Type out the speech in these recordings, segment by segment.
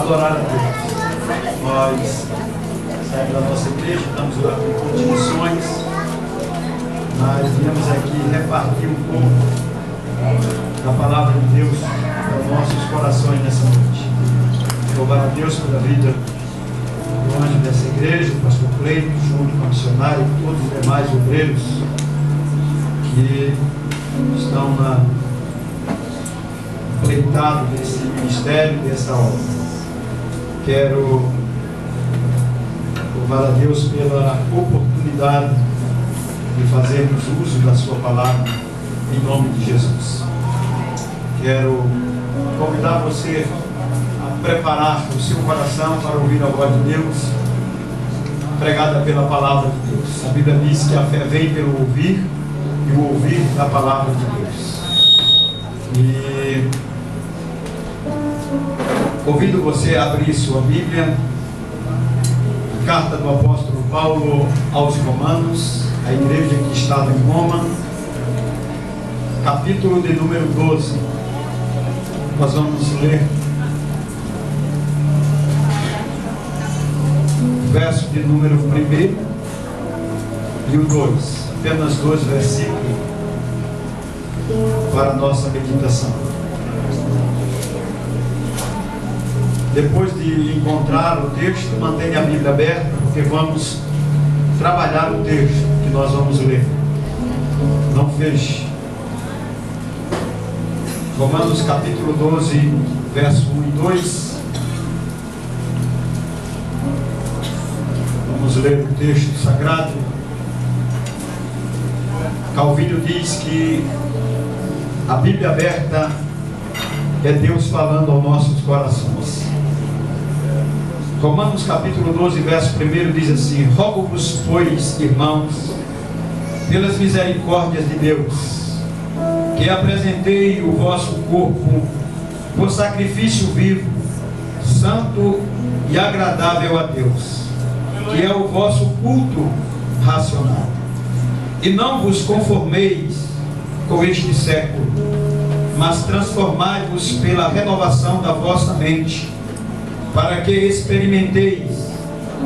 adorar a Deus. Nós saímos da nossa igreja, estamos lá com continuações, mas viemos aqui repartir um pouco da palavra de Deus para nossos corações nessa noite. Louvar a Deus pela vida do anjo dessa igreja, o pastor Cleito, junto com a missionária e todos os demais obreiros que estão na pleitado desse ministério, dessa obra. Quero louvar a Deus pela oportunidade de fazermos uso da sua palavra em nome de Jesus. Quero convidar você a preparar o seu coração para ouvir a voz de Deus pregada pela palavra de Deus. A Bíblia diz que a fé vem pelo ouvir e o ouvir da palavra de Deus. E convido você a abrir sua Bíblia, a carta do apóstolo Paulo aos Romanos, a igreja que estava em Roma, capítulo de número 12. Nós vamos ler o verso de número 1 e o 2, apenas 2 versículos para a nossa meditação. Depois de encontrar o texto, mantenha a Bíblia aberta, porque vamos trabalhar o texto que nós vamos ler. Não feche. Romanos capítulo 12, verso 1 e 2. Vamos ler o texto sagrado. Calvino diz que a Bíblia aberta é Deus falando aos nossos corações. Romanos capítulo 12, verso 1 diz assim: rogo-vos, pois, irmãos, pelas misericórdias de Deus, que apresentei o vosso corpo por sacrifício vivo, santo e agradável a Deus, que é o vosso culto racional. E não vos conformeis com este século, mas transformai-vos pela renovação da vossa mente, para que experimenteis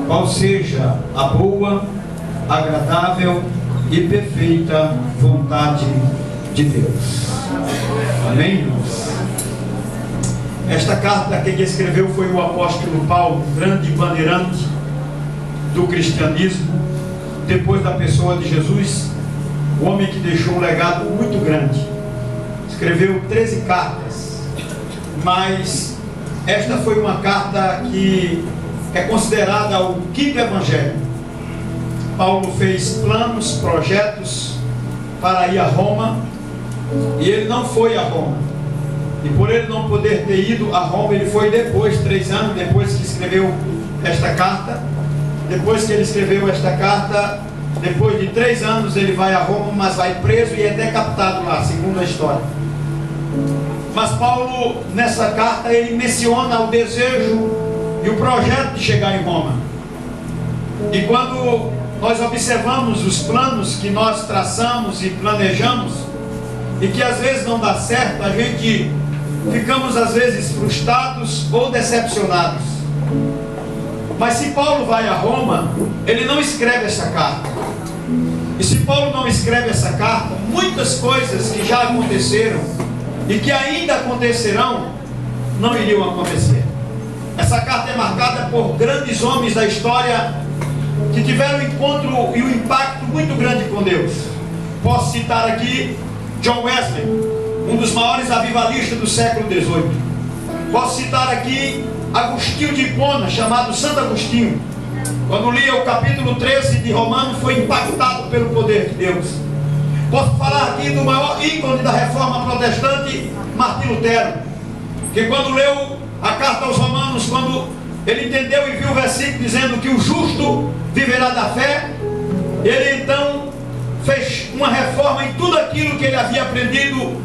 qual seja a boa, agradável e perfeita vontade de Deus. Amém, irmãos? Esta carta quem escreveu foi o apóstolo Paulo, grande bandeirante do cristianismo, depois da pessoa de Jesus, o homem que deixou um legado muito grande. Escreveu 13 cartas, mas esta foi uma carta que é considerada o quinto evangelho. Paulo fez planos, projetos para ir a Roma, e ele não foi a Roma. E por ele não poder ter ido a Roma, ele foi depois, 3 anos depois que escreveu esta carta. Depois que ele escreveu esta carta, depois de 3 anos ele vai a Roma, mas vai preso e é decapitado lá, segundo a história. Mas Paulo, nessa carta, ele menciona o desejo e o projeto de chegar em Roma. E quando nós observamos os planos que nós traçamos e planejamos, e que às vezes não dá certo, a gente ficamos às vezes frustrados ou decepcionados. Mas se Paulo vai a Roma, ele não escreve essa carta. E se Paulo não escreve essa carta, muitas coisas que já aconteceram e que ainda acontecerão, não iriam acontecer. Essa carta é marcada por grandes homens da história que tiveram um encontro e um impacto muito grande com Deus. Posso citar aqui John Wesley, um dos maiores avivalistas do século XVIII. Posso citar aqui Agostinho de Hipona, chamado Santo Agostinho. Quando lia o capítulo 13 de Romanos, foi impactado pelo poder de Deus. Posso falar aqui do maior ícone da reforma protestante, Martim Lutero, que quando leu a carta aos Romanos, quando ele entendeu e viu o versículo dizendo que o justo viverá da fé, ele então fez uma reforma em tudo aquilo que ele havia aprendido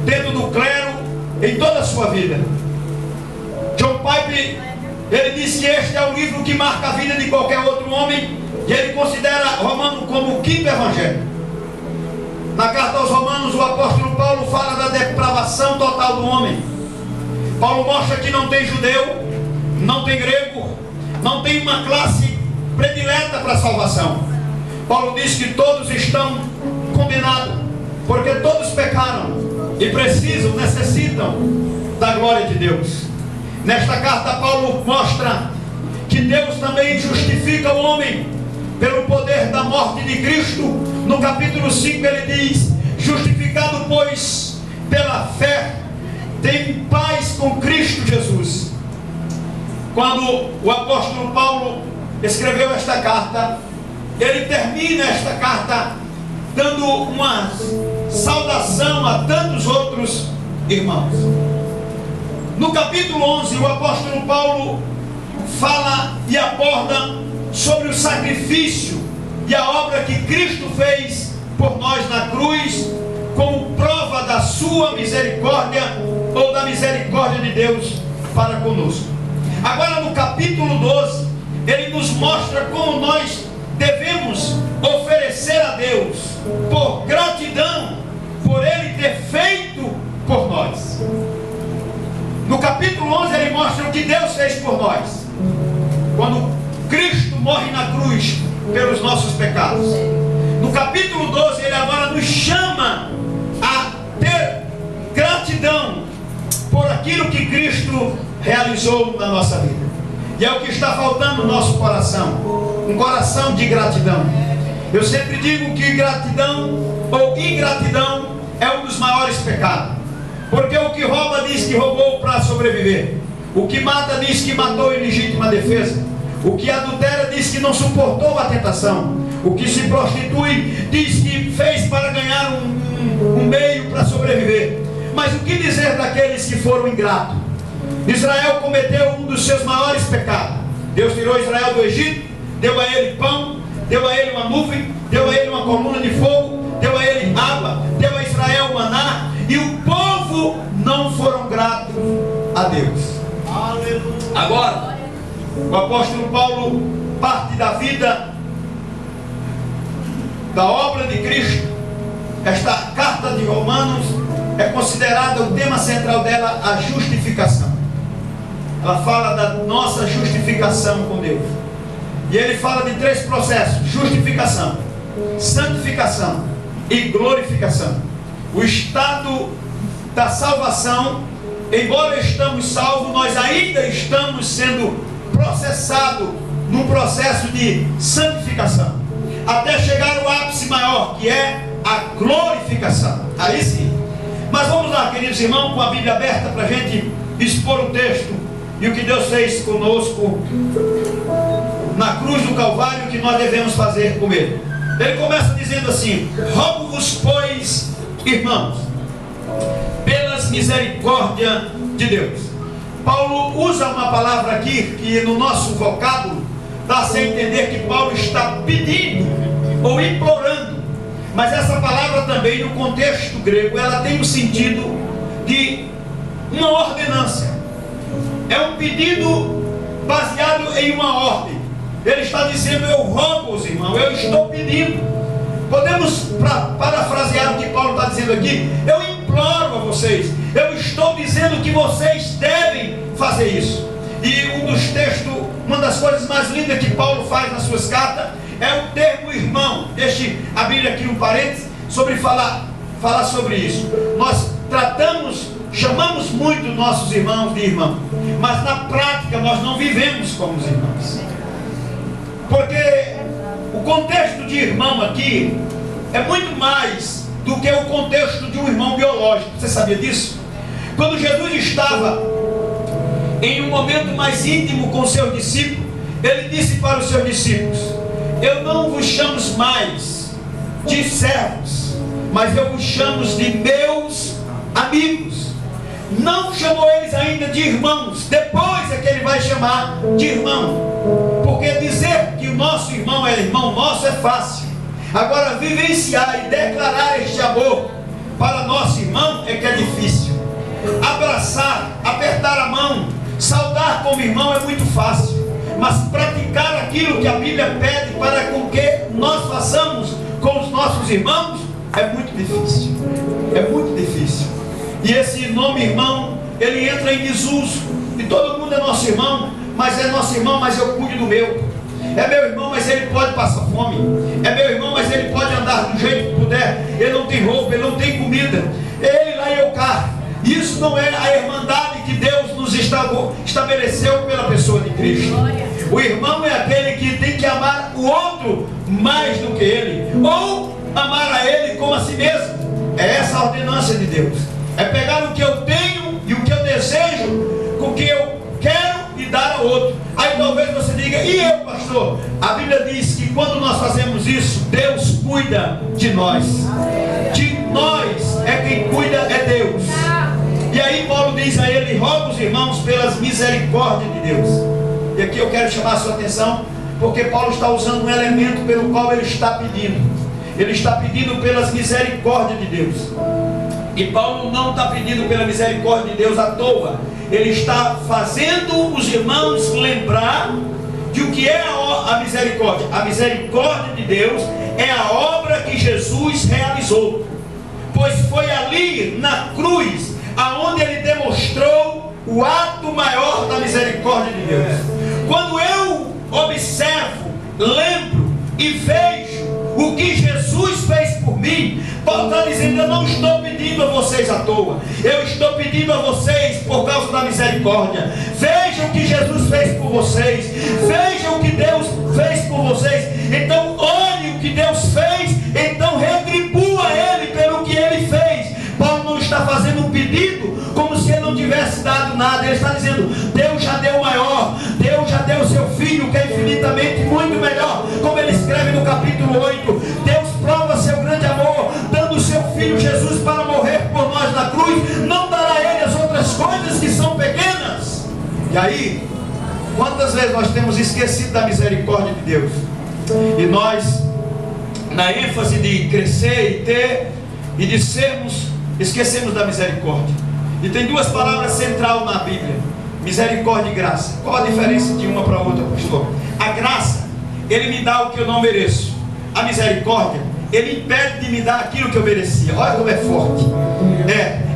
dentro do clero em toda a sua vida. John Piper, ele diz que este é o livro que marca a vida de qualquer outro homem, e ele considera Romano como o quinto evangelho. Na carta aos Romanos, o apóstolo Paulo fala da depravação total do homem. Paulo mostra que não tem judeu, não tem grego, não tem uma classe predileta para a salvação. Paulo diz que todos estão condenados, porque todos pecaram e necessitam da glória de Deus. Nesta carta, Paulo mostra que Deus também justifica o homem pelo poder da morte de Cristo. No capítulo 5 ele diz: justificado, pois, pela fé, tem paz com Cristo Jesus. Quando o apóstolo Paulo escreveu esta carta, ele termina esta carta dando uma saudação a tantos outros irmãos. No capítulo 11, o apóstolo Paulo fala e aborda sobre o sacrifício e a obra que Cristo fez por nós na cruz, como prova da sua misericórdia ou da misericórdia de Deus para conosco. Agora, no capítulo 12, ele nos mostra como nós devemos oferecer a Deus por gratidão por Ele ter feito por nós. No capítulo 11 ele mostra o que Deus fez por nós quando Cristo morre na cruz pelos nossos pecados. No capítulo 12 ele agora nos chama a ter gratidão por aquilo que Cristo realizou na nossa vida. E é o que está faltando no nosso coração, um coração de gratidão. Eu sempre digo que gratidão ou ingratidão é um dos maiores pecados. Porque o que rouba diz que roubou para sobreviver. O que mata diz que matou em legítima defesa. O que adultera diz que não suportou a tentação. O que se prostitui diz que fez para ganhar um meio para sobreviver. Mas o que dizer daqueles que foram ingratos? Israel cometeu um dos seus maiores pecados. Deus tirou Israel do Egito, deu a ele pão, deu a ele uma nuvem, deu a ele uma coluna de fogo, deu a ele água, deu a Israel maná, e o povo não foram gratos a Deus. Aleluia. Agora, o apóstolo Paulo parte da vida, da obra de Cristo. Esta carta de Romanos é considerada o tema central dela, a justificação. Ela fala da nossa justificação com Deus. E ele fala de três processos: justificação, santificação e glorificação. O estado da salvação, embora estamos salvos, nós ainda estamos sendo processados num processo de santificação, até chegar ao ápice maior, que é a glorificação. Aí sim. Mas vamos lá, queridos irmãos, com a Bíblia aberta para a gente expor o texto e o que Deus fez conosco na cruz do Calvário, o que nós devemos fazer com Ele. Ele começa dizendo assim: rogo-vos, pois, irmãos, pelas misericórdias de Deus. Paulo usa uma palavra aqui que no nosso vocábulo dá-se a entender que Paulo está pedindo ou implorando, mas essa palavra também no contexto grego ela tem o sentido de uma ordenança. É um pedido baseado em uma ordem. Ele está dizendo: eu rogo, os irmãos, eu estou pedindo. Podemos parafrasear o que Paulo está dizendo aqui: eu imploro a vocês, eu estou dizendo que vocês devem fazer isso. E um dos textos, uma das coisas mais lindas que Paulo faz nas suas cartas é o termo irmão. Deixe a Bíblia aqui um parênteses sobre falar sobre isso. Nós chamamos muito nossos irmãos de irmão, mas na prática nós não vivemos como os irmãos. Porque o contexto de irmão aqui é muito mais do que o contexto de um irmão biológico. Você sabia disso? Quando Jesus estava em um momento mais íntimo com seus discípulos, ele disse para os seus discípulos: eu não vos chamo mais de servos, mas eu vos chamo de meus amigos. Não chamou eles ainda de irmãos, depois é que ele vai chamar de irmão. Porque dizer que o nosso irmão é irmão nosso é fácil. Agora, vivenciar e declarar este amor para nosso irmão é que é difícil. Abraçar, apertar a mão, saudar como irmão é muito fácil. Mas praticar aquilo que a Bíblia pede para com que nós façamos com os nossos irmãos é muito difícil. É muito difícil. E esse nome irmão, ele entra em desuso. E todo mundo é nosso irmão, mas é nosso irmão, mas eu cuido do meu. É meu irmão, mas ele pode passar fome. É meu irmão, mas ele pode andar do jeito que puder. Ele não tem roupa, ele não tem comida. Ele lá e eu cá. Isso não é a irmandade que Deus nos estabeleceu pela pessoa de Cristo. O irmão é aquele que tem que amar o outro mais do que ele, ou amar a ele como a si mesmo. É essa a ordenança de Deus. É pegar o que eu tenho e o que eu desejo com o que eu quero e dar ao outro. Aí talvez você diga: e eu, pastor? A Bíblia diz que quando nós fazemos isso, Deus cuida de nós. De nós é quem cuida, é Deus. E aí Paulo diz a ele: rogo os irmãos pelas misericórdias de Deus. E aqui eu quero chamar a sua atenção, porque Paulo está usando um elemento pelo qual ele está pedindo. Ele está pedindo pelas misericórdias de Deus. E Paulo não está pedindo pela misericórdia de Deus à toa. Ele está fazendo os irmãos lembrar de o que é a misericórdia. A misericórdia de Deus é a obra que Jesus realizou. Pois foi ali na cruz aonde ele demonstrou o ato maior da misericórdia de Deus. Quando eu observo, lembro e vejo o que Jesus fez por mim, Paulo está dizendo: eu não estou pedindo a vocês à toa, eu estou pedindo a vocês por causa da misericórdia. Vejam o que Jesus fez por vocês, vejam o que Deus fez por vocês. Então olhe o que Deus fez, então retribua Ele pelo que Ele fez. Paulo não está fazendo um pedido como se ele não tivesse dado nada. Ele está dizendo: Deus já deu o maior, Deus já deu o seu Filho, que é infinitamente muito melhor. Como ele escreve no capítulo 8, Deus prova seu grande amor, dando o seu Filho Jesus para morrer por nós na cruz. Não dará a ele as outras coisas que são pequenas. E aí, quantas vezes nós temos esquecido da misericórdia de Deus? E nós, na ênfase de crescer e ter e de sermos, esquecemos da misericórdia. E tem duas palavras centrais na Bíblia: misericórdia e graça. Qual a diferença de uma para outra, pastor? A graça, ele me dá o que eu não mereço. A misericórdia, ele impede de me dar aquilo que eu merecia. Olha como é forte.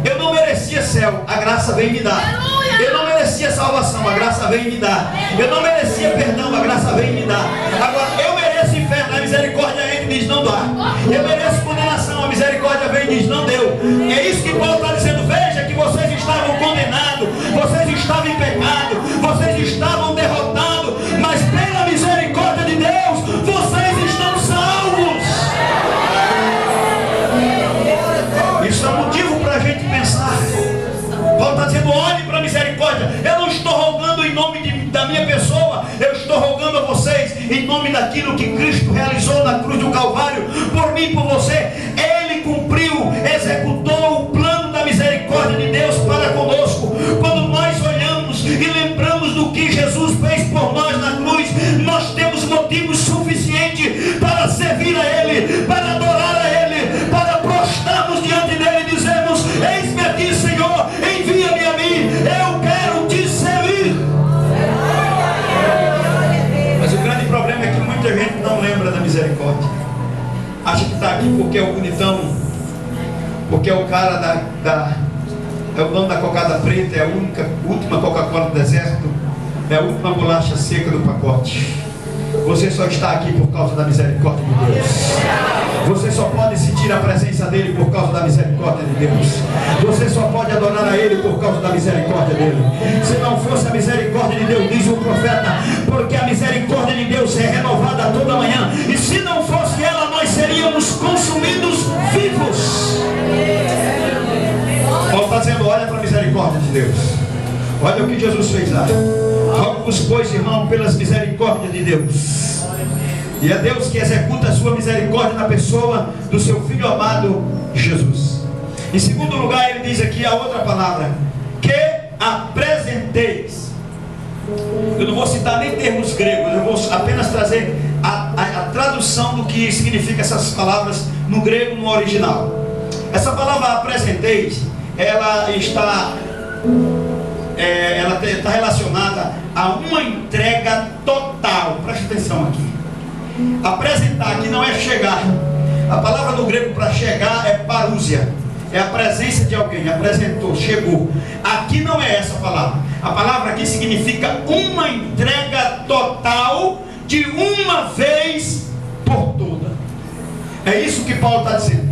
Eu não merecia céu, a graça vem me dar. Eu não merecia salvação, a graça vem me dar. Eu não merecia perdão, a graça vem me dar. Agora, eu mereço inferno, a misericórdia vem e diz: não dá. Eu mereço condenação, a misericórdia vem e diz: não deu. É isso que Paulo está dizendo. Veja que vocês estavam condenados, vocês estavam em pecado, vocês estavam derrotados, mas pela misericórdia de Deus, vocês estão salvos. Isso é motivo para a gente pensar. Paulo está dizendo: olhe para a misericórdia. Eu não estou rogando em nome da minha pessoa, eu estou rogando a vocês em nome daquilo que Cristo realizou na cruz do Calvário, por mim e por você. Ele cumpriu, executou o plano da misericórdia de Deus para conosco. Quando nós olhamos e lembramos do que Jesus fez por nós na cruz, nós temos motivos suficientes para servir a Ele, para adorar a Ele, para prostarmos diante dele e dizermos: eis-me aqui, Senhor, envia-me a mim, eu quero te servir. Mas o grande problema é que muita gente não lembra da misericórdia. Acha que está aqui porque é o bonitão, porque é o cara é o dono da cocada preta, é a última Coca-Cola do deserto, é a última bolacha seca do pacote. Você só está aqui por causa da misericórdia de Deus. Você só pode sentir a presença dele por causa da misericórdia de Deus. Você só pode adorar a ele por causa da misericórdia dele. Se não fosse a misericórdia de Deus, diz o profeta, porque a misericórdia de Deus é renovada toda manhã, e se não fosse ela, nós seríamos consumidos vivos. Paulo está dizendo: olha para a misericórdia de Deus. Olha o que Jesus fez lá. Rogo-vos, pois, irmão, pelas misericórdias de Deus. E é Deus que executa a sua misericórdia na pessoa do seu Filho amado Jesus. Em segundo lugar, ele diz aqui a outra palavra: que apresenteis. Eu não vou citar nem termos gregos, eu vou apenas trazer a tradução do que significa essas palavras no grego, no original. Essa palavra apresenteis, ela está relacionada a uma entrega total. Preste atenção aqui. Apresentar aqui não é chegar. A palavra no grego para chegar é parúzia. É a presença de alguém. Apresentou, chegou. Aqui aqui não é essa palavra. A palavra aqui significa uma entrega total, de uma vez por toda. É isso que Paulo está dizendo.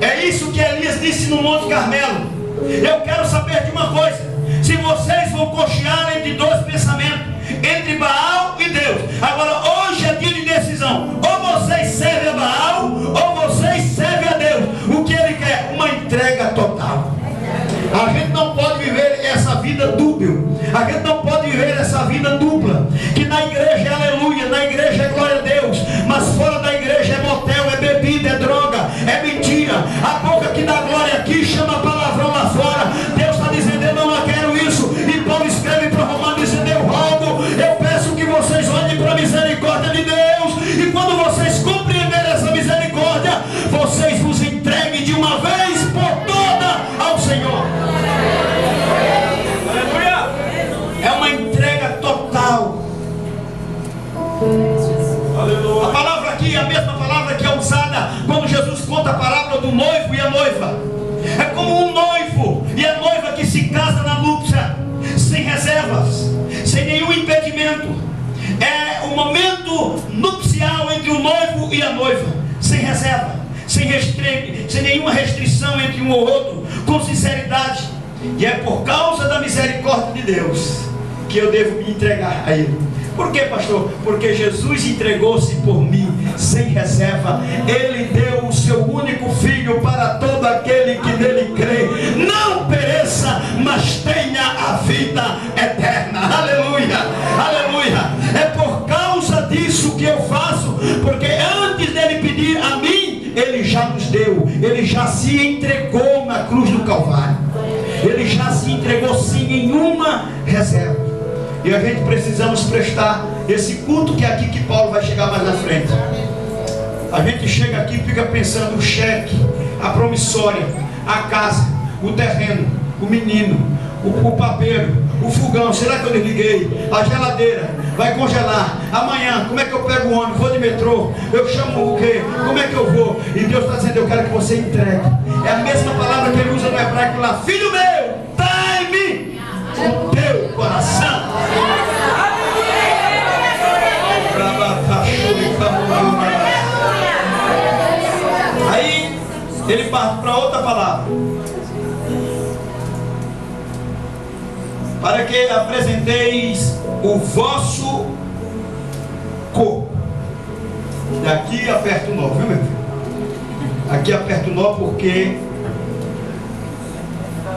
É isso que Elias disse no Monte Carmelo. Eu quero saber de uma coisa: se vocês vão cochear entre dois pensamentos, entre Baal e Deus. Agora hoje é dia de decisão. Ou vocês servem a Baal, ou vocês servem a Deus. O que ele quer? Uma entrega total. A gente não pode viver essa vida dúbia. A gente não pode viver essa vida dupla. Que na igreja é aleluia, na igreja é glória a Deus, mas fora da igreja é motel, é bebida, é droga, é mentira. A boca que dá glória aqui chama palavrão lá fora. Deus está dizendo: eu não quero isso. E Paulo escreve para Romanos dizendo: eu rogo, eu peço que vocês olhem para a misericórdia de Deus. E quando vocês compreenderem essa misericórdia, vocês vos entreguem de uma vez por toda ao Senhor. É uma entrega total. A palavra aqui é a mesma palavra que é usada quando Jesus conta a parábola do noivo e a noiva. É como um noivo e a noiva que se casa na núpcia, sem reservas, sem nenhum impedimento. É o momento nupcial entre o noivo e a noiva, sem reserva, sem nenhuma restrição entre um ou outro, com sinceridade. E é por causa da misericórdia de Deus que eu devo me entregar a Ele. Por quê, pastor? Porque Jesus entregou-se por mim sem reserva. Ele deu o seu único filho para todo aquele que nele crê não pereça, mas tenha a vida eterna. Aleluia, aleluia. É por causa disso que eu faço, porque antes dele pedir a mim, ele já nos deu. Ele já se entregou na cruz do Calvário. Ele já se entregou sem nenhuma reserva. E a gente precisamos prestar esse culto que é aqui que Paulo vai chegar mais na frente. A gente chega aqui e fica pensando: o cheque, a promissória, a casa, o terreno, o menino, o papeiro, o fogão, será que eu desliguei? A geladeira vai congelar. Amanhã, como é que eu pego o ônibus? Vou de metrô? Eu chamo o quê? Como é que eu vou? E Deus está dizendo: eu quero que você entregue. É a mesma palavra que ele usa no hebraico lá: filho meu, dai-me o teu coração. Aí ele parte para outra palavra: para que apresenteis o vosso corpo. E aqui aperta o nó, viu, meu filho? Aqui aperta o nó, porque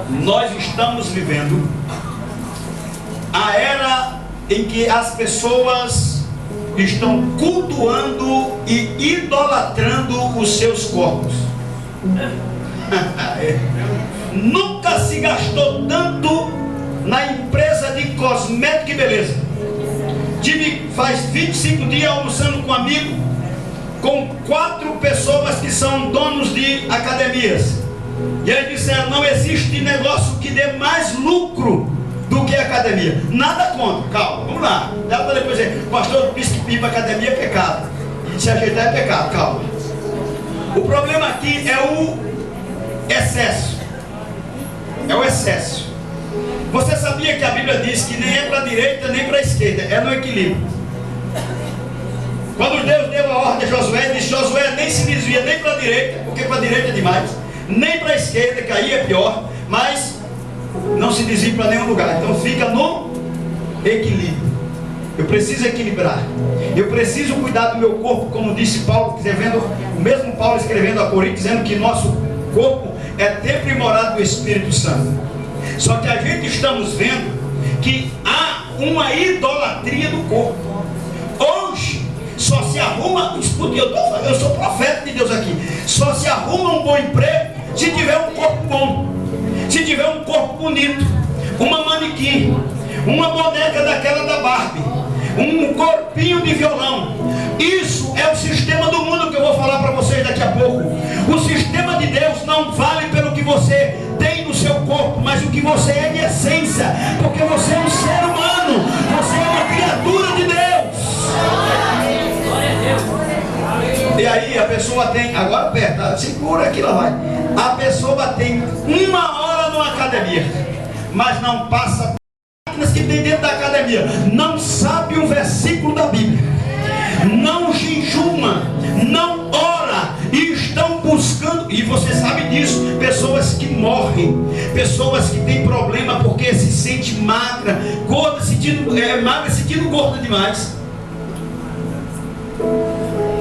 nós estamos vivendo a era em que as pessoas estão cultuando e idolatrando os seus corpos. Nunca se gastou tanto na empresa de cosmética e beleza. Tive faz 25 dias almoçando com um amigo, com 4 pessoas que são donos de academias. E eles disseram: não existe negócio que dê mais lucro do que a academia. Nada contra, calma, vamos lá. Dá para depois dizer: o pastor disse que ir para academia é pecado, e se ajeitar é pecado. Calma. O problema aqui é o excesso. É o excesso. Você sabia que a Bíblia diz que nem é para a direita nem para a esquerda, é no equilíbrio. Quando Deus deu a ordem a Josué, disse: Josué, nem se desvia nem para a direita, porque para a direita é demais, nem para a esquerda, que aí é pior, mas não se desvia para nenhum lugar. Então fica no equilíbrio. Eu preciso equilibrar. Eu preciso cuidar do meu corpo, como disse Paulo, escrevendo, o mesmo Paulo escrevendo a Coríntios, dizendo que nosso corpo é templo e morada do Espírito Santo. Só que a gente estamos vendo que há uma idolatria do corpo. Hoje só se arruma, escute, eu sou profeta de Deus aqui, só se arruma um bom emprego se tiver um corpo bom, se tiver um corpo bonito, uma manequim, uma boneca daquela da Barbie, um corpinho de violão. Isso é o sistema do mundo que eu vou falar para vocês daqui a pouco. O sistema de Deus não vale pelo que você tem no seu corpo, mas o que você é de essência, porque você é um ser humano, você é uma criatura de Deus. E aí a pessoa tem, agora aperta, segura aqui, lá vai. A pessoa tem 1 hora numa academia, mas não passa máquinas que tem dentro da academia, não sabe um versículo da Bíblia, não jejuma, não ora, e estão buscando, e você sabe disso, pessoas que morrem, pessoas que têm problema porque se sente magra, gorda, magra, sentindo gorda demais,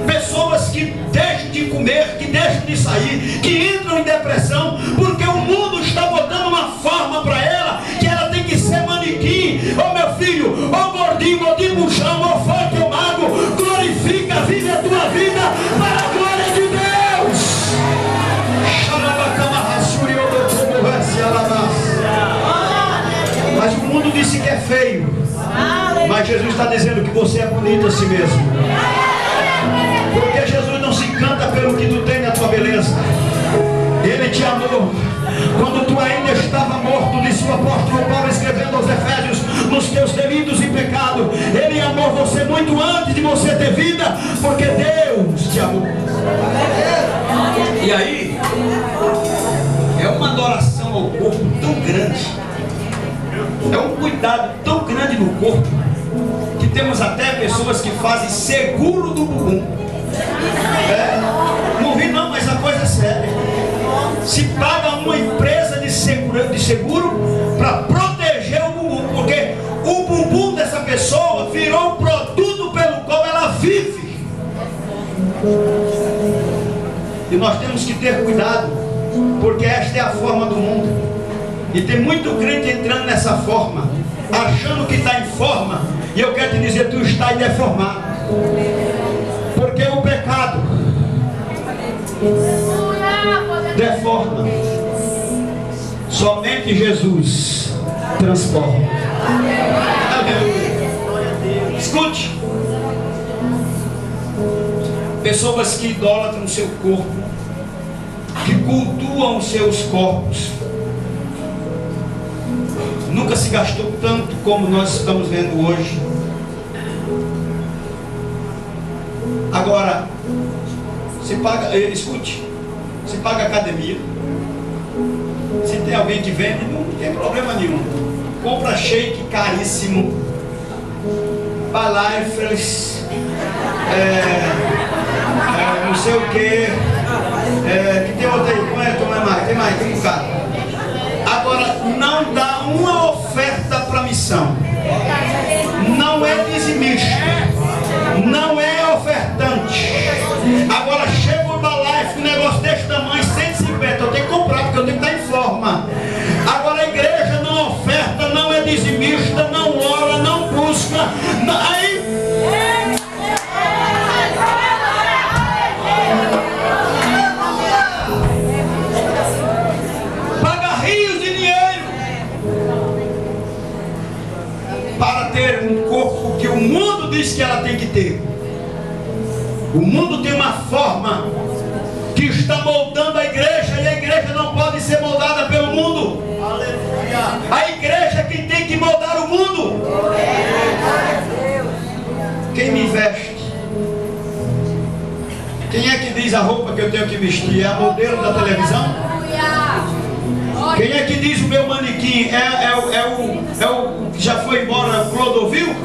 pessoas que deixam de comer, que deixam de sair, que entram em depressão, porque o mundo está botando uma forma para ela, que ela tem que ser manequim. Ô meu filho, ô gordinho, gordinho buchão, ô forte ou magro, glorifica, vive a tua vida para a glória de Deus. Mas o mundo disse que é feio, mas Jesus está dizendo que você é bonito a si mesmo. Porque Jesus não se encanta pelo que tu tem na tua beleza. Ele te amou quando tu ainda estava morto, disse o apóstolo Paulo escrevendo aos Efésios, nos teus delitos e pecado. Ele amou você muito antes de você ter vida, porque Deus te amou. E aí é uma adoração ao corpo tão grande, é um cuidado tão grande no corpo, que temos até pessoas que fazem seguro do bumbum. Não ri não, mas a coisa é séria. Se paga uma empresa de seguro para proteger o bumbum, porque o bumbum dessa pessoa virou o produto pelo qual ela vive. E nós temos que ter cuidado, porque esta é a forma do mundo. E tem muito crente entrando nessa forma, achando que está em forma. E eu quero te dizer, tu está deformado. Porque o pecado deforma. Somente Jesus transforma. Aleluia. Escute. Pessoas que idolatram o seu corpo, que cultuam os seus corpos. Nunca se gastou tanto como nós estamos vendo hoje. Agora, se paga, escute, se paga academia, se tem alguém que vende, não tem problema nenhum. Compra shake caríssimo, Balifres, não sei o que, que tem outra aí, tem mais, tem um bocado. Agora, não dá uma oferta para missão, não é dizimista, não é ofertante. Agora chega o Herbalife, um negócio desse tamanho, 150, eu tenho que comprar porque eu tenho que estar em forma. Agora a igreja não oferta, não é dizimista, não ora, não busca. Aí paga rios de dinheiro para ter um corpo que o mundo diz que ela tem que ter. O mundo tem uma forma que está moldando a igreja, e a igreja não pode ser moldada pelo mundo. A igreja é quem tem que moldar o mundo. Quem me veste? Quem é que diz a roupa que eu tenho que vestir? É a modelo da televisão? Quem é que diz o meu manequim? É o que já foi embora, Clodovil?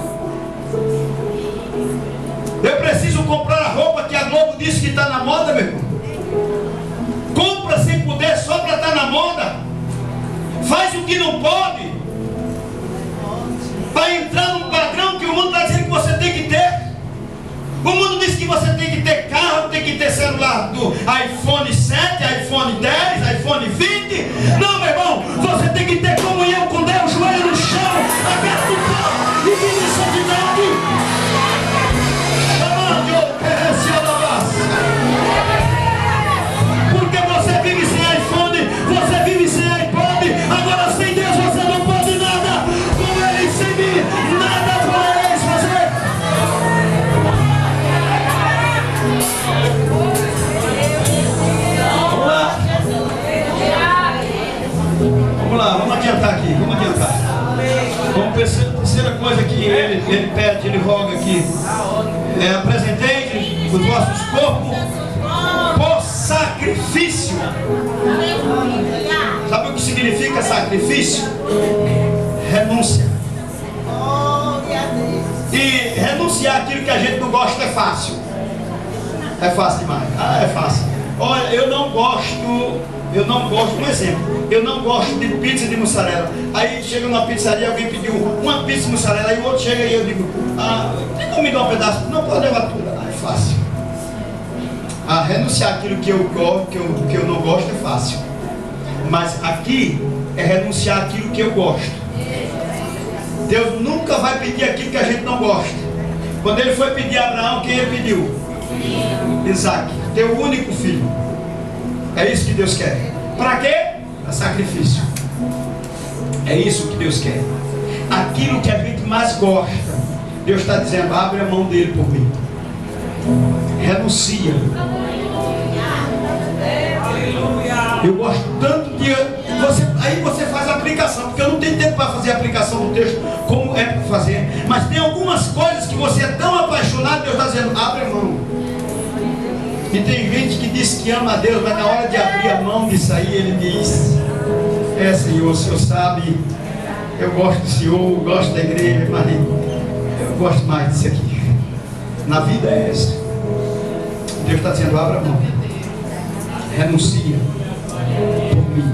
Eu preciso comprar a roupa que a Globo disse que está na moda, meu irmão. Compra sem poder só para estar na moda. Faz o que não pode para entrar num padrão que o mundo está dizendo que você tem que ter. O mundo diz que você tem que ter carro, tem que ter celular do iPhone 7, iPhone 10, iPhone 20. Não, meu irmão, você tem que ter comunhão com Deus, joelho no chão, aberto do pão e vida em santidade. Porque você vive sem iPhone, você vive sem iPod. Agora sem Deus você não pode nada. Com Ele sem mim, nada podereis fazer. Vamos lá, vamos adiantar aqui, vamos adiantar. Vamos pensar, a terceira coisa que ele pede, ele roga aqui. Apresentei os vossos corpos por sacrifício. Sabe o que significa? significa sacrifício? Renúncia. E renunciar àquilo que a gente não gosta é fácil. É fácil demais. É fácil. Olha, eu não gosto, um exemplo, eu não gosto de pizza de mussarela. Aí chega numa pizzaria, alguém pediu uma pizza de mussarela, aí o outro chega e eu digo, tem como me dar um pedaço? Não, pode levar tudo. É fácil. Renunciar àquilo que eu gosto, que eu não gosto é fácil. Mas aqui é renunciar àquilo que eu gosto. Deus nunca vai pedir aquilo que a gente não gosta. Quando ele foi pedir a Abraão, quem ele pediu? Isaac, teu único filho. É isso que Deus quer. Para quê? Para sacrifício. É isso que Deus quer. Aquilo que a gente mais gosta, Deus está dizendo, abre a mão dele por mim. Renuncia. Eu gosto tanto de aí você faz a aplicação, porque eu não tenho tempo para fazer a aplicação do texto como é para fazer, mas tem algumas coisas que você é tão apaixonado, Deus está dizendo, abre a mão. E tem gente que diz que ama a Deus, mas na hora de abrir a mão disso aí, ele diz, Senhor, o Senhor sabe, eu gosto do Senhor, eu gosto da igreja, mas eu gosto mais disso aqui. Na vida é essa. Deus está dizendo, abra a mão. Renuncia por mim.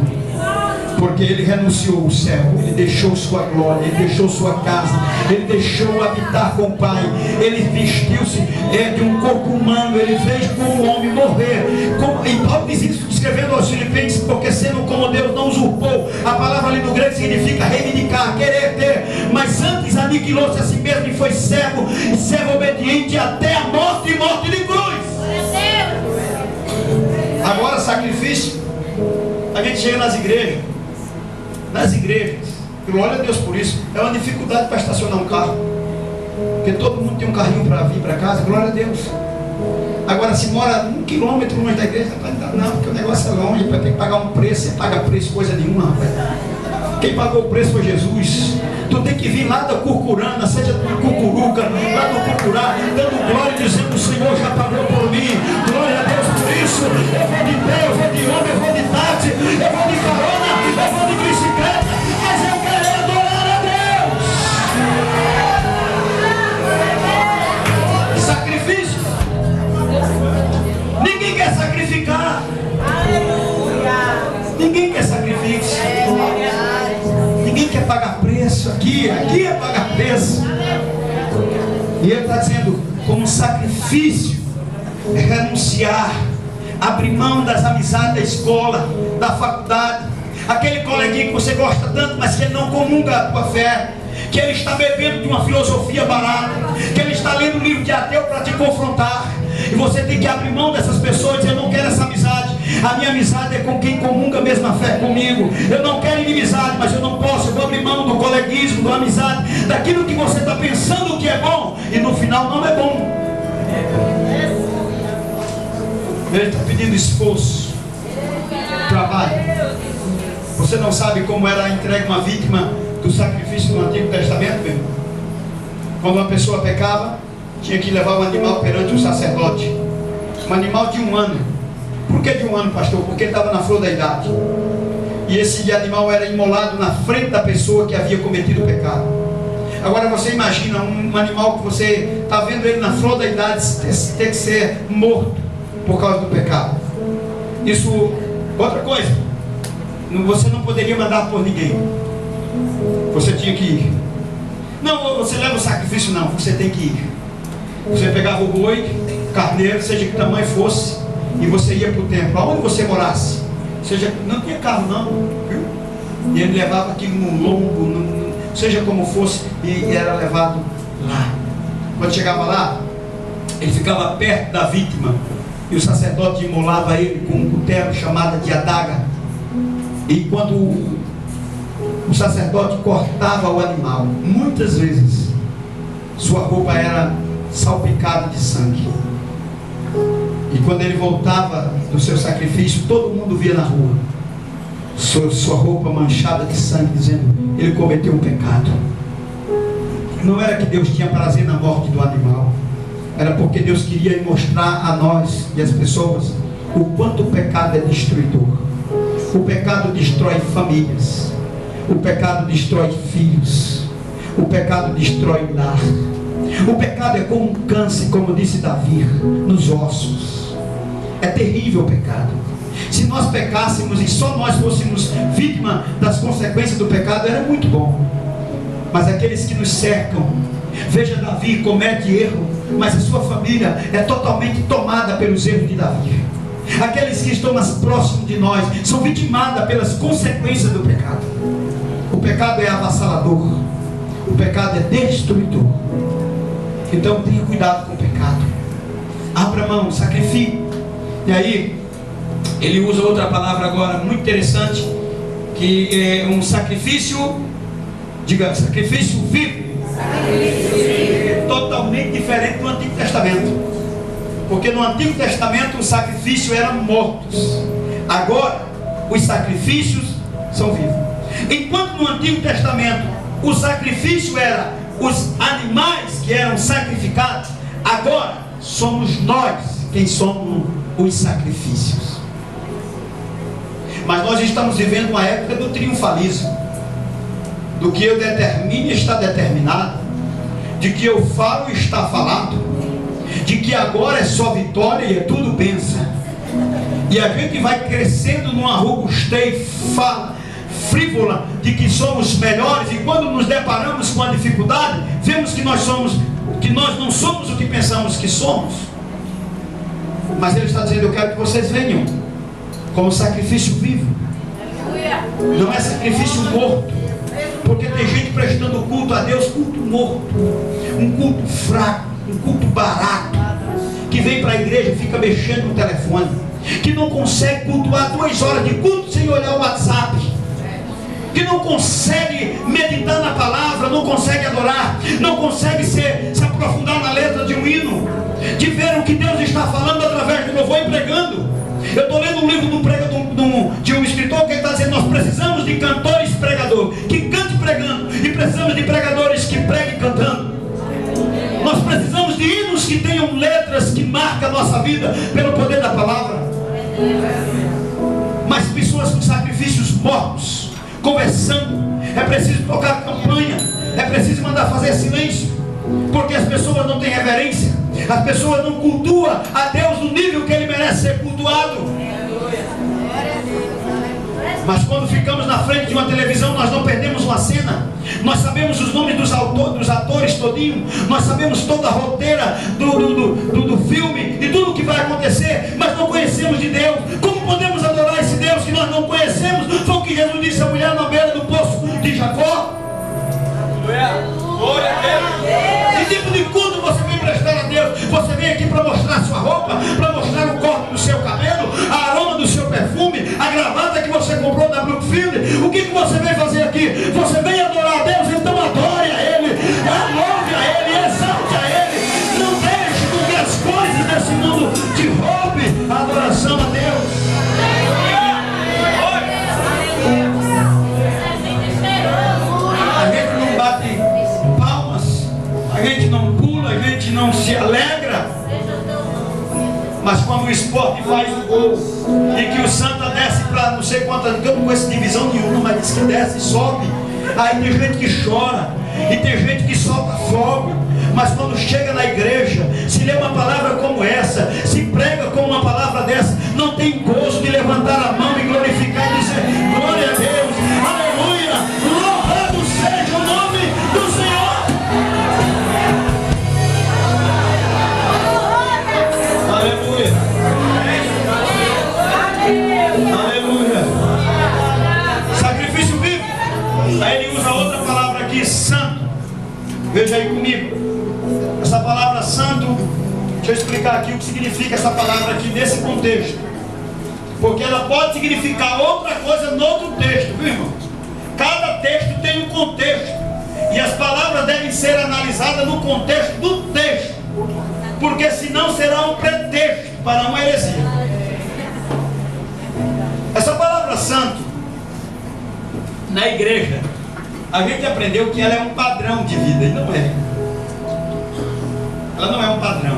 Porque ele renunciou o céu, ele deixou sua glória, ele deixou sua casa, ele deixou habitar com o Pai, ele vestiu-se de um corpo humano, ele veio como homem morrer. E Paulo diz isso escrevendo aos Filipenses, porque sendo como Deus não usurpou, a palavra ali no grego significa reivindicar, querer ter, mas antes aniquilou-se a si mesmo e foi servo, e servo obediente até a morte e morte de cruz. Agora sacrifício, a gente chega nas igrejas, glória a Deus por isso, é uma dificuldade para estacionar um carro, porque todo mundo tem um carrinho para vir para casa, glória a Deus. Agora se mora 1 quilômetro longe da igreja, não, porque o negócio é longe, vai ter que pagar um preço, você paga preço coisa nenhuma, rapaz. Quem pagou o preço foi Jesus. Tu tem que vir lá da Curcurana, seja do Cucuruca, lá do Curcurá, dando glória e dizendo, o Senhor já pagou por mim, glória a Deus por isso. Eu vou de pé, eu vou de ônibus, eu vou de táxi, eu vou de carona, eu vou de bicicleta, mas eu quero adorar a Deus. Sacrifício. Ninguém quer sacrificar. Ninguém quer sacrifício. Ninguém quer pagar preço. Aqui é pagar preço. E ele está dizendo, como sacrifício é renunciar, abrir mão das amizades da escola, da faculdade, aquele coleguinha que você gosta tanto, mas que ele não comunga a tua fé, que ele está bebendo de uma filosofia barata, que ele está lendo um livro de ateu para te confrontar, e você tem que abrir mão dessas pessoas e dizer, eu não quero essa amizade. A minha amizade é com quem comunga a mesma fé comigo. Eu não quero inimizade, mas eu não posso. Eu vou abrir mão do coleguismo, da amizade, daquilo que você está pensando que é bom e no final não é bom. Ele está pedindo esforço, trabalho. Você não sabe como era entregue uma vítima do sacrifício do Antigo Testamento, meu irmão? Quando uma pessoa pecava, tinha que levar um animal perante o sacerdote. Um animal de 1 ano. Por que de 1 ano, pastor? Porque ele estava na flor da idade. E esse animal era imolado na frente da pessoa que havia cometido o pecado. Agora você imagina um animal que você está vendo ele na flor da idade ter que ser morto por causa do pecado. Isso, outra coisa, você não poderia mandar por ninguém. Você tinha que ir. Não, você leva o sacrifício, não, você tem que ir. Você pegava o boi, carneiro, seja que tamanho fosse, e você ia para o templo, aonde você morasse, seja, não tinha carro não, viu? E ele levava aquilo no lombo, seja como fosse, e era levado lá. Quando chegava lá, ele ficava perto da vítima, e o sacerdote imolava ele com um cutelo chamado de adaga. E quando o sacerdote cortava o animal, muitas vezes sua roupa era salpicada de sangue. E quando ele voltava do seu sacrifício, todo mundo via na rua sua roupa manchada de sangue, dizendo, ele cometeu um pecado. Não era que Deus tinha prazer na morte do animal, era porque Deus queria mostrar a nós e as pessoas o quanto o pecado é destruidor. O pecado destrói famílias. O pecado destrói filhos. O pecado destrói lar. O pecado é como um câncer, como disse Davi, nos ossos. É terrível o pecado. Se nós pecássemos e só nós fôssemos vítima das consequências do pecado, era muito bom. Mas aqueles que nos cercam, veja, Davi comete erro, mas a sua família é totalmente tomada pelos erros de Davi. Aqueles que estão mais próximos de nós são vitimados pelas consequências do pecado. O pecado é avassalador. O pecado é destruidor. Então tenha cuidado com o pecado. Abra mão, sacrifique. E aí ele usa outra palavra agora muito interessante, que é um sacrifício, diga, sacrifício vivo. É totalmente diferente do Antigo Testamento. Porque no Antigo Testamento os sacrifícios eram mortos. Agora os sacrifícios são vivos. Enquanto no Antigo Testamento o sacrifício era os animais que eram sacrificados, agora somos nós quem somos os sacrifícios. Mas nós estamos vivendo uma época do triunfalismo. Do que eu determino está determinado. De que eu falo está falado. De que agora é só vitória e é tudo bênção. E a gente vai crescendo numa robustez frívola de que somos melhores, e quando nos deparamos com a dificuldade, vemos que nós não somos o que pensamos que somos. Mas ele está dizendo: eu quero que vocês venham como sacrifício vivo. Não é sacrifício morto. Porque tem gente prestando culto a Deus, culto morto, um culto fraco, um culto barato, que vem para a igreja e fica mexendo no telefone, que não consegue cultuar 2 horas de culto sem olhar o WhatsApp, que não consegue meditar na palavra, não consegue adorar, não consegue se aprofundar na letra de um hino, de ver o que Deus está falando através do louvor e pregando. Eu estou lendo um livro de um escritor que está dizendo: nós precisamos de cantores pregadores, que cante pregando, e precisamos de pregadores que preguem cantando. Nós precisamos de hinos que tenham letras que marcam a nossa vida pelo poder da palavra. Mas pessoas com sacrifícios mortos, conversando, é preciso tocar campanha, é preciso mandar fazer silêncio, porque as pessoas não têm reverência, as pessoas não cultuam a Deus no nível que Ele merece ser cultuado. Mas quando ficamos na frente de uma televisão, nós não perdemos uma cena. Nós sabemos os nomes dos atores todinho. Nós sabemos toda a roteira do filme e tudo o que vai acontecer, mas não conhecemos de Deus. Como podemos adorar esse Deus que nós não conhecemos? Foi o que Jesus disse à mulher na beira do poço de Jacó. Glória a Deus. Que tipo de culto você vem prestar a Deus? Você vem aqui para mostrar sua roupa, para mostrar o corte do seu cabelo, a aroma do seu perfume, a gravata que você comprou da Brookfield. O que você vem fazer aqui? Você vem adorar a Deus, então adore a Ele, louve a Ele, exalte a Ele. Não deixe com que as coisas desse mundo te roubem a adoração a Deus. A gente não bate palmas, a gente não pula, a gente não se alegra. Mas quando o esporte faz o gol e que o Santa desce para não sei quantas, eu não conheço divisão nenhuma, mas diz que desce e sobe, aí tem gente que chora e tem gente que solta fogo. Mas quando chega na igreja, se lê uma palavra como essa, se prega com uma palavra dessa, não tem gosto de levantar a mão e glorificar e dizer: glória a Deus, aleluia, louvado seja o nome do Senhor. Aleluia. Aleluia. Sacrifício vivo. Aí ele usa outra palavra aqui, santo. Veja aí comigo. Essa palavra santo, deixa eu explicar aqui o que significa essa palavra aqui nesse contexto. Porque ela pode significar outra coisa no outro texto, viu, irmão? Cada texto tem um contexto. E as palavras devem ser analisadas no contexto do texto. Porque senão será um pretexto para uma heresia. Essa palavra santo, na igreja, a gente aprendeu que ela é um padrão de vida, e não é. Ela não é um padrão.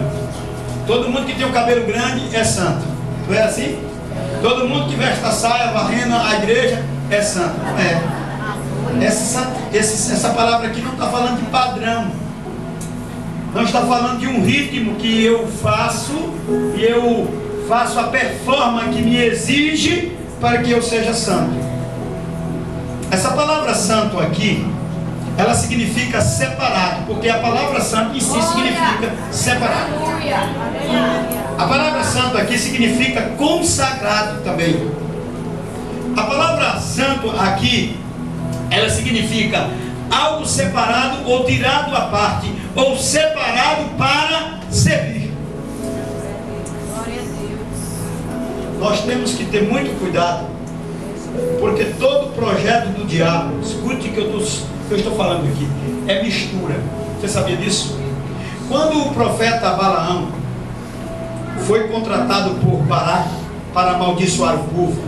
Todo mundo que tem o cabelo grande é santo. Não é assim? Todo mundo que veste a saia, varrendo a igreja é santo. Essa palavra aqui não está falando de padrão. Não está falando de um ritmo que eu faço e eu faço a performance que me exige para que eu seja santo. Essa palavra santo aqui, ela significa separado, porque a palavra santo em si significa separado. A palavra santo aqui significa consagrado também. A palavra santo aqui, ela significa algo separado ou tirado à parte, ou separado para servir. Nós temos que ter muito cuidado, porque todo projeto do diabo, escute o que eu estou falando aqui, é mistura. Você sabia disso? Quando o profeta Balaão foi contratado por Baraque para amaldiçoar o povo,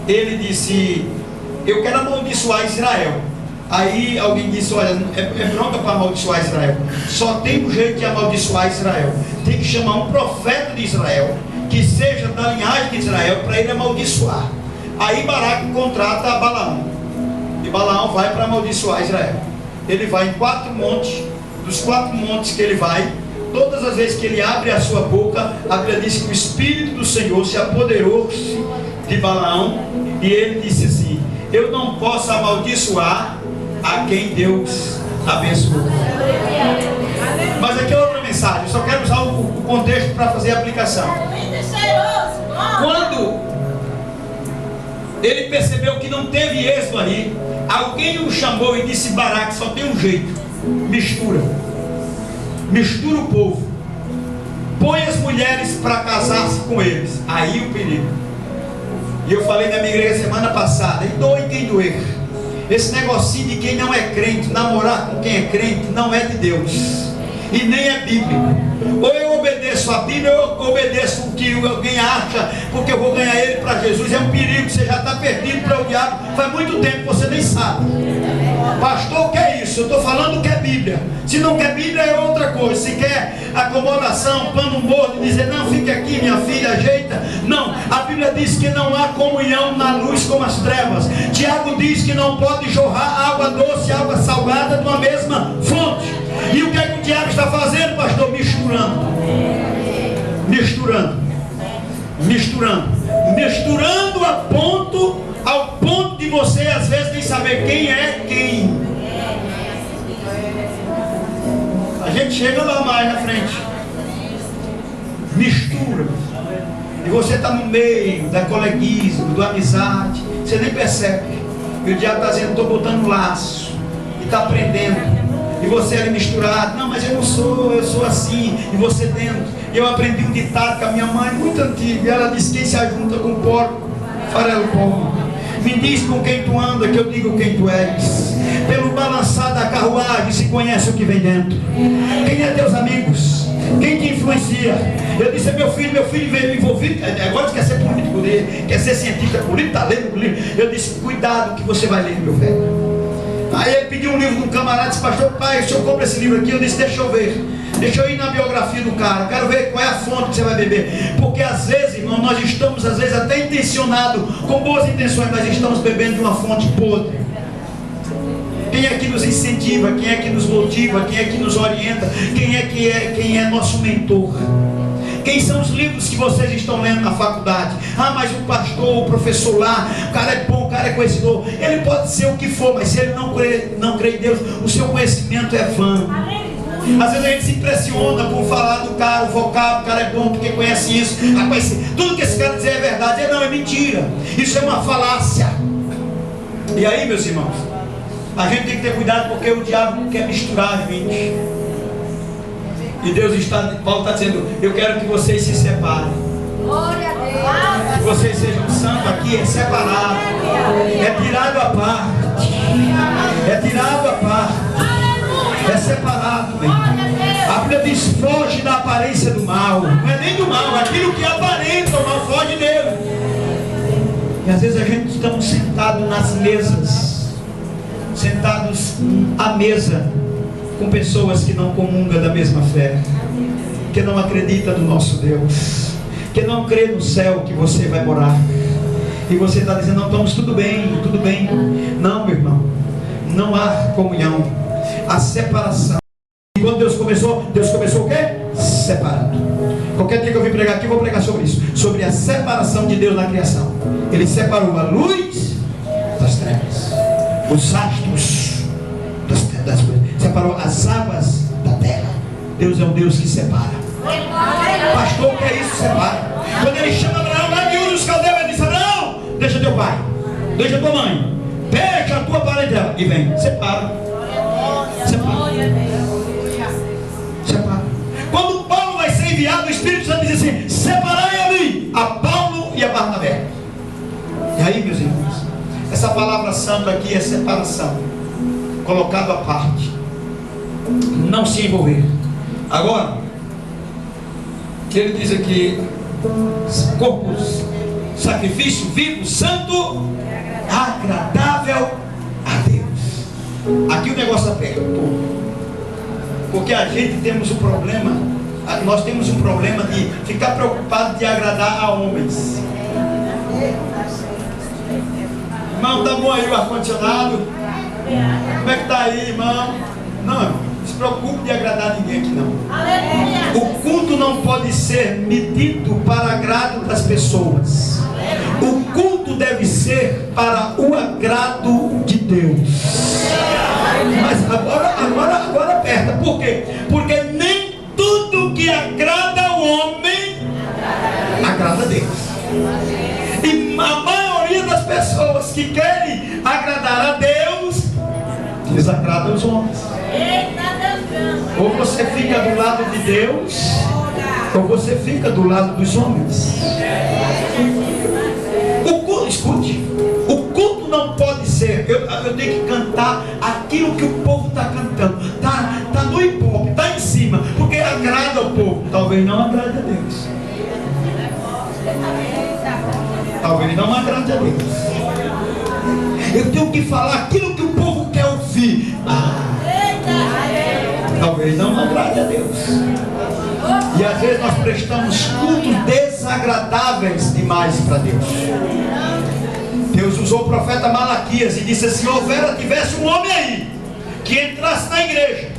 ele disse: eu quero amaldiçoar Israel. Aí alguém disse: olha, é bronca para amaldiçoar Israel. Só tem um jeito de amaldiçoar Israel. Tem que chamar um profeta de Israel, que seja da linhagem de Israel, para ele amaldiçoar. Aí Baraque contrata Balaão, e Balaão vai para amaldiçoar Israel. Ele vai em 4 montes. Dos 4 montes que ele vai, todas as vezes que ele abre a sua boca, a Bíblia diz que o Espírito do Senhor se apoderou-se de Balaão, e ele disse assim: eu não posso amaldiçoar a quem Deus abençoou. Mas aqui é outra mensagem. Eu só quero usar o contexto para fazer a aplicação. Quando ele percebeu que não teve êxito ali, alguém o chamou e disse: Baraque, só tem um jeito, mistura o povo, põe as mulheres para casar-se com eles. Aí o perigo. E eu falei na minha igreja semana passada, e doe quem doer. Esse negocinho de quem não é crente, namorar com quem é crente, não é de Deus, e nem é bíblico. Ou eu obedeço a Bíblia, ou eu obedeço o que alguém acha, porque eu vou ganhar ele para Jesus. É um perigo, você já está perdido para o diabo faz muito tempo, você nem sabe. Pastor, o que é isso? Eu estou falando o que é Bíblia. Se não quer Bíblia é outra coisa. Se quer acomodação, pano morto, dizer: não, fique aqui minha filha, ajeita. Não, a Bíblia diz que não há comunhão na luz como as trevas. Tiago diz que não pode jorrar água doce e água salgada de uma mesma fonte. E o que é que o diabo está fazendo, pastor? Misturando ao ponto de você às vezes nem saber quem é quem. A gente chega lá mais na frente, mistura, e você está no meio da coleguismo, da amizade, você nem percebe. E o diabo está dizendo: estou botando laço, e está aprendendo. E você ali misturado: não, mas eu não sou, eu sou assim. E você dentro. Eu aprendi um ditado com a minha mãe, muito antigo. E ela disse: quem se ajunta com porco, farelo pão. Me diz com quem tu anda, que eu digo quem tu és. Pelo balançar da carruagem se conhece o que vem dentro. Quem é teus amigos? Quem te influencia? Eu disse: meu filho veio envolvido. Agora quer ser político, quer ser cientista político, está lendo livro. Eu disse: cuidado que você vai ler, meu velho. Aí ele pediu um livro de um camarada, disse: pastor, pai, o senhor compra esse livro aqui? Eu disse: deixa eu ver, deixa eu ir na biografia do cara, eu quero ver qual é a fonte que você vai beber. Porque às vezes, irmão, nós estamos às vezes até intencionados, com boas intenções, mas estamos bebendo de uma fonte podre. Quem é que nos incentiva? Quem é que nos motiva? Quem é que nos orienta? Quem é nosso mentor? Quem são os livros que vocês estão lendo na faculdade? Ah, mas o pastor, o professor lá, o cara é bom, o cara é conhecedor. Ele pode ser o que for, mas se ele não crê em Deus, o seu conhecimento é vão. Às vezes a gente se impressiona por falar do cara, o vocábulo, o cara é bom porque conhece isso. Rapaz, tudo que esse cara dizer é verdade. Não, é mentira. Isso é uma falácia. E aí, meus irmãos, a gente tem que ter cuidado, porque o diabo quer misturar, gente. E Paulo está dizendo: eu quero que vocês se separem. Glória a Deus. Que vocês sejam santos aqui, é separado. É tirado à parte. É tirado à parte. É separado, meu. A Bíblia diz: foge da aparência do mal. Não é nem do mal, aquilo que aparenta o mal, foge dele. E às vezes a gente estamos sentados nas mesas, sentados à mesa, com pessoas que não comungam da mesma fé, que não acreditam no nosso Deus, que não crê no céu que você vai morar, e você está dizendo, não, estamos tudo bem, tudo bem. Não, meu irmão, não há comunhão, há separação. E quando Deus começou o quê? Separando. Qualquer dia que eu vim pregar aqui, eu vou pregar sobre isso, sobre a separação de Deus na criação. Ele separou a luz das trevas, os astros das coisas, separou as águas da terra. Deus é um Deus que separa. Pastor, o que é isso? Separa. Quando ele chama Abraão lá de Ur dos Caldeus, ele diz, Abraão, deixa teu pai, deixa tua mãe, deixa a tua parentela e vem. Separa. Separa. Quando Paulo vai ser enviado, o Espírito Santo diz assim, separai ali a Paulo e a Barnabé. E aí, meus irmãos, essa palavra santo aqui é separação, colocado à parte, não se envolver. Agora, ele diz aqui, corpos, sacrifício vivo, santo, agradável a Deus. Aqui o negócio aperta um pouco, porque a gente temos um problema, nós temos um problema de ficar preocupado de agradar a homens. Irmão, tá bom aí o ar-condicionado? Como é que tá aí, irmão? Não se preocupe de agradar ninguém aqui não. O culto não pode ser medido para agrado das pessoas. O culto deve ser para o agrado de Deus. Mas agora aperta. Por quê? Porque nem tudo que agrada ao homem agrada a Deus. E a maioria das pessoas que querem agradar a Deus desagrada os homens. Ou você fica do lado de Deus, ou você fica do lado dos homens. O culto, escute, o culto não pode ser, eu tenho que cantar aquilo que o povo está cantando. Está no hip-hop, está em cima, porque agrada ao povo. Talvez não agrade a Deus. Talvez não agrade a Deus. Eu tenho que falar aquilo que o povo quer ouvir. Talvez não agrade a Deus. E às vezes nós prestamos cultos desagradáveis demais para Deus. Deus usou o profeta Malaquias e disse assim, tivesse um homem aí que entrasse na igreja,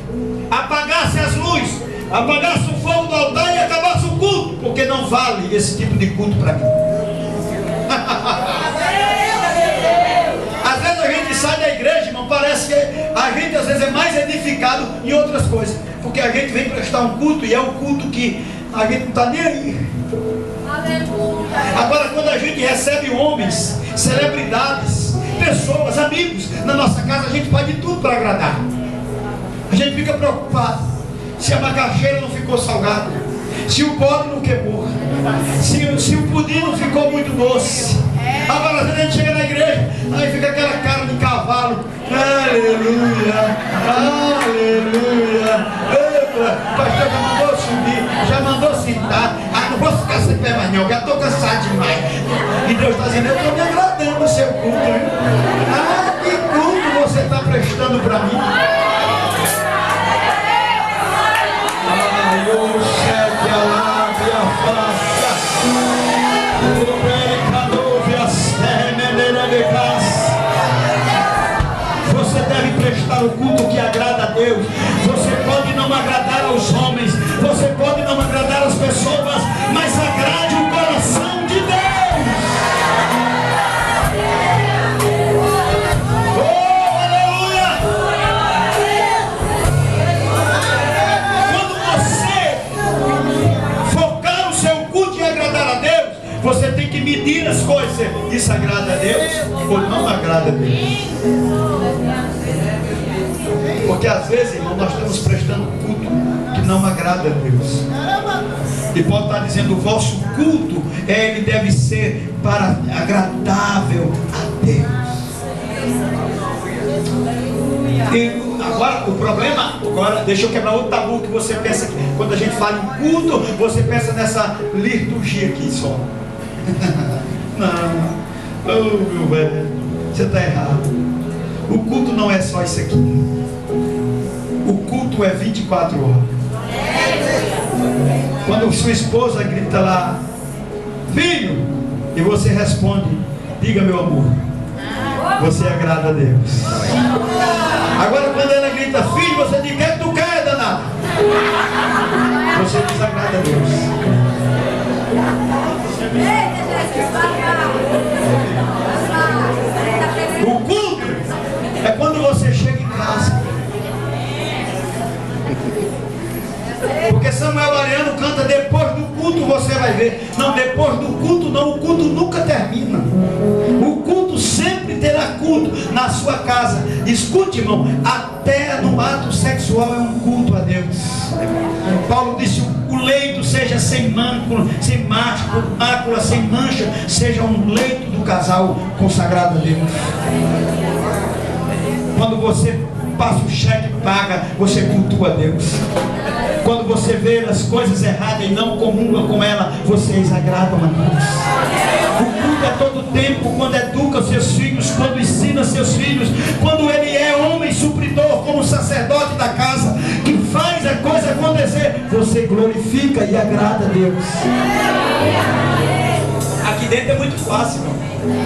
apagasse as luzes, apagasse o fogo do altar e acabasse o culto, porque não vale esse tipo de culto para mim. Às vezes a gente sai da igreja, irmão, parece que a gente às vezes é mais edificado em outras coisas, porque a gente vem prestar um culto e é um culto que a gente não está nem aí. Agora, quando a gente recebe homens, celebridades, pessoas, amigos na nossa casa, a gente faz de tudo para agradar. A gente fica preocupado se a macaxeira não ficou salgada, se o bode não queimou, se o pudim não ficou muito doce. Agora a gente chega na igreja, aí fica aquela cara de cavalo. Aleluia, aleluia. Eita, o pastor já mandou subir, já mandou sentar. Não vou ficar sem pé mais não, já estou cansado demais. E Deus está dizendo, eu estou me agradando do seu culto, hein? Que culto você está prestando para mim? Você deve prestar o culto que agrada a Deus. Você pode não agradar aos homens, você pode não agradar as pessoas, mas agrade o coração de Deus. Oh, aleluia! Quando você focar o seu culto em agradar a Deus, você tem que medir as coisas. Isso agrada a Deus ou não agrada a Deus? Porque às vezes, irmão, nós estamos prestando culto que não agrada a Deus. E Paulo está dizendo, o vosso culto, ele deve ser para agradável a Deus. E agora, o problema, deixa eu quebrar outro tabu que você pensa que quando a gente fala em culto, você pensa nessa liturgia aqui só. Não, oh meu velho, você está errado. O culto não é só isso aqui. O culto é 24 horas. Quando sua esposa grita lá, filho, e você responde, Diga, meu amor, você agrada a Deus. Agora quando ela grita, filho, você diz, o que é que tu quer, danado? Você desagrada a Deus. O culto é quando você chega em casa. Porque Samuel Ariano canta, depois do culto você vai ver. Não, depois do culto não, o culto nunca termina. O culto sempre terá culto na sua casa. Escute, irmão, até no ato sexual é um culto a Deus. Paulo disse, o leito seja sem mácula, sem mácula, sem mancha, seja um leito do casal consagrado a Deus. Quando você passa o cheque e paga, você cultua a Deus. Quando você vê as coisas erradas e não comunga com ela, vocês agradam a Deus. O culto é todo tempo, quando educa seus filhos, quando ensina seus filhos, quando ele é homem supridor, como sacerdote da casa, que faz a coisa acontecer, você glorifica e agrada a Deus. Aqui dentro é muito fácil, irmão.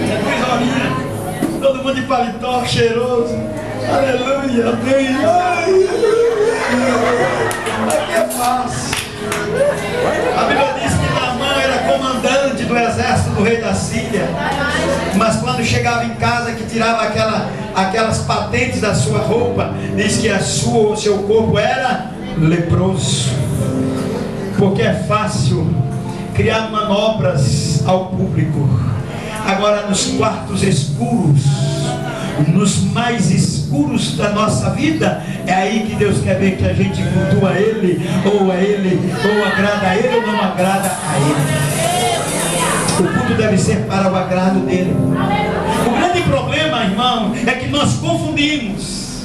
É 2 horinhas, todo mundo de paletó, cheiroso. Aleluia, amém. Aqui é fácil. A Bíblia diz que Naamã era comandante do exército do rei da Síria. Mas quando chegava em casa, que tirava aquelas patentes da sua roupa, diz que o seu corpo era leproso. Porque é fácil criar manobras ao público. Agora nos quartos escuros, nos mais escuros da nossa vida, é aí que Deus quer ver que a gente cultua Ele, ou agrada a Ele, ou não agrada a Ele. O culto deve ser para o agrado dEle. O grande problema, irmão, é que nós confundimos.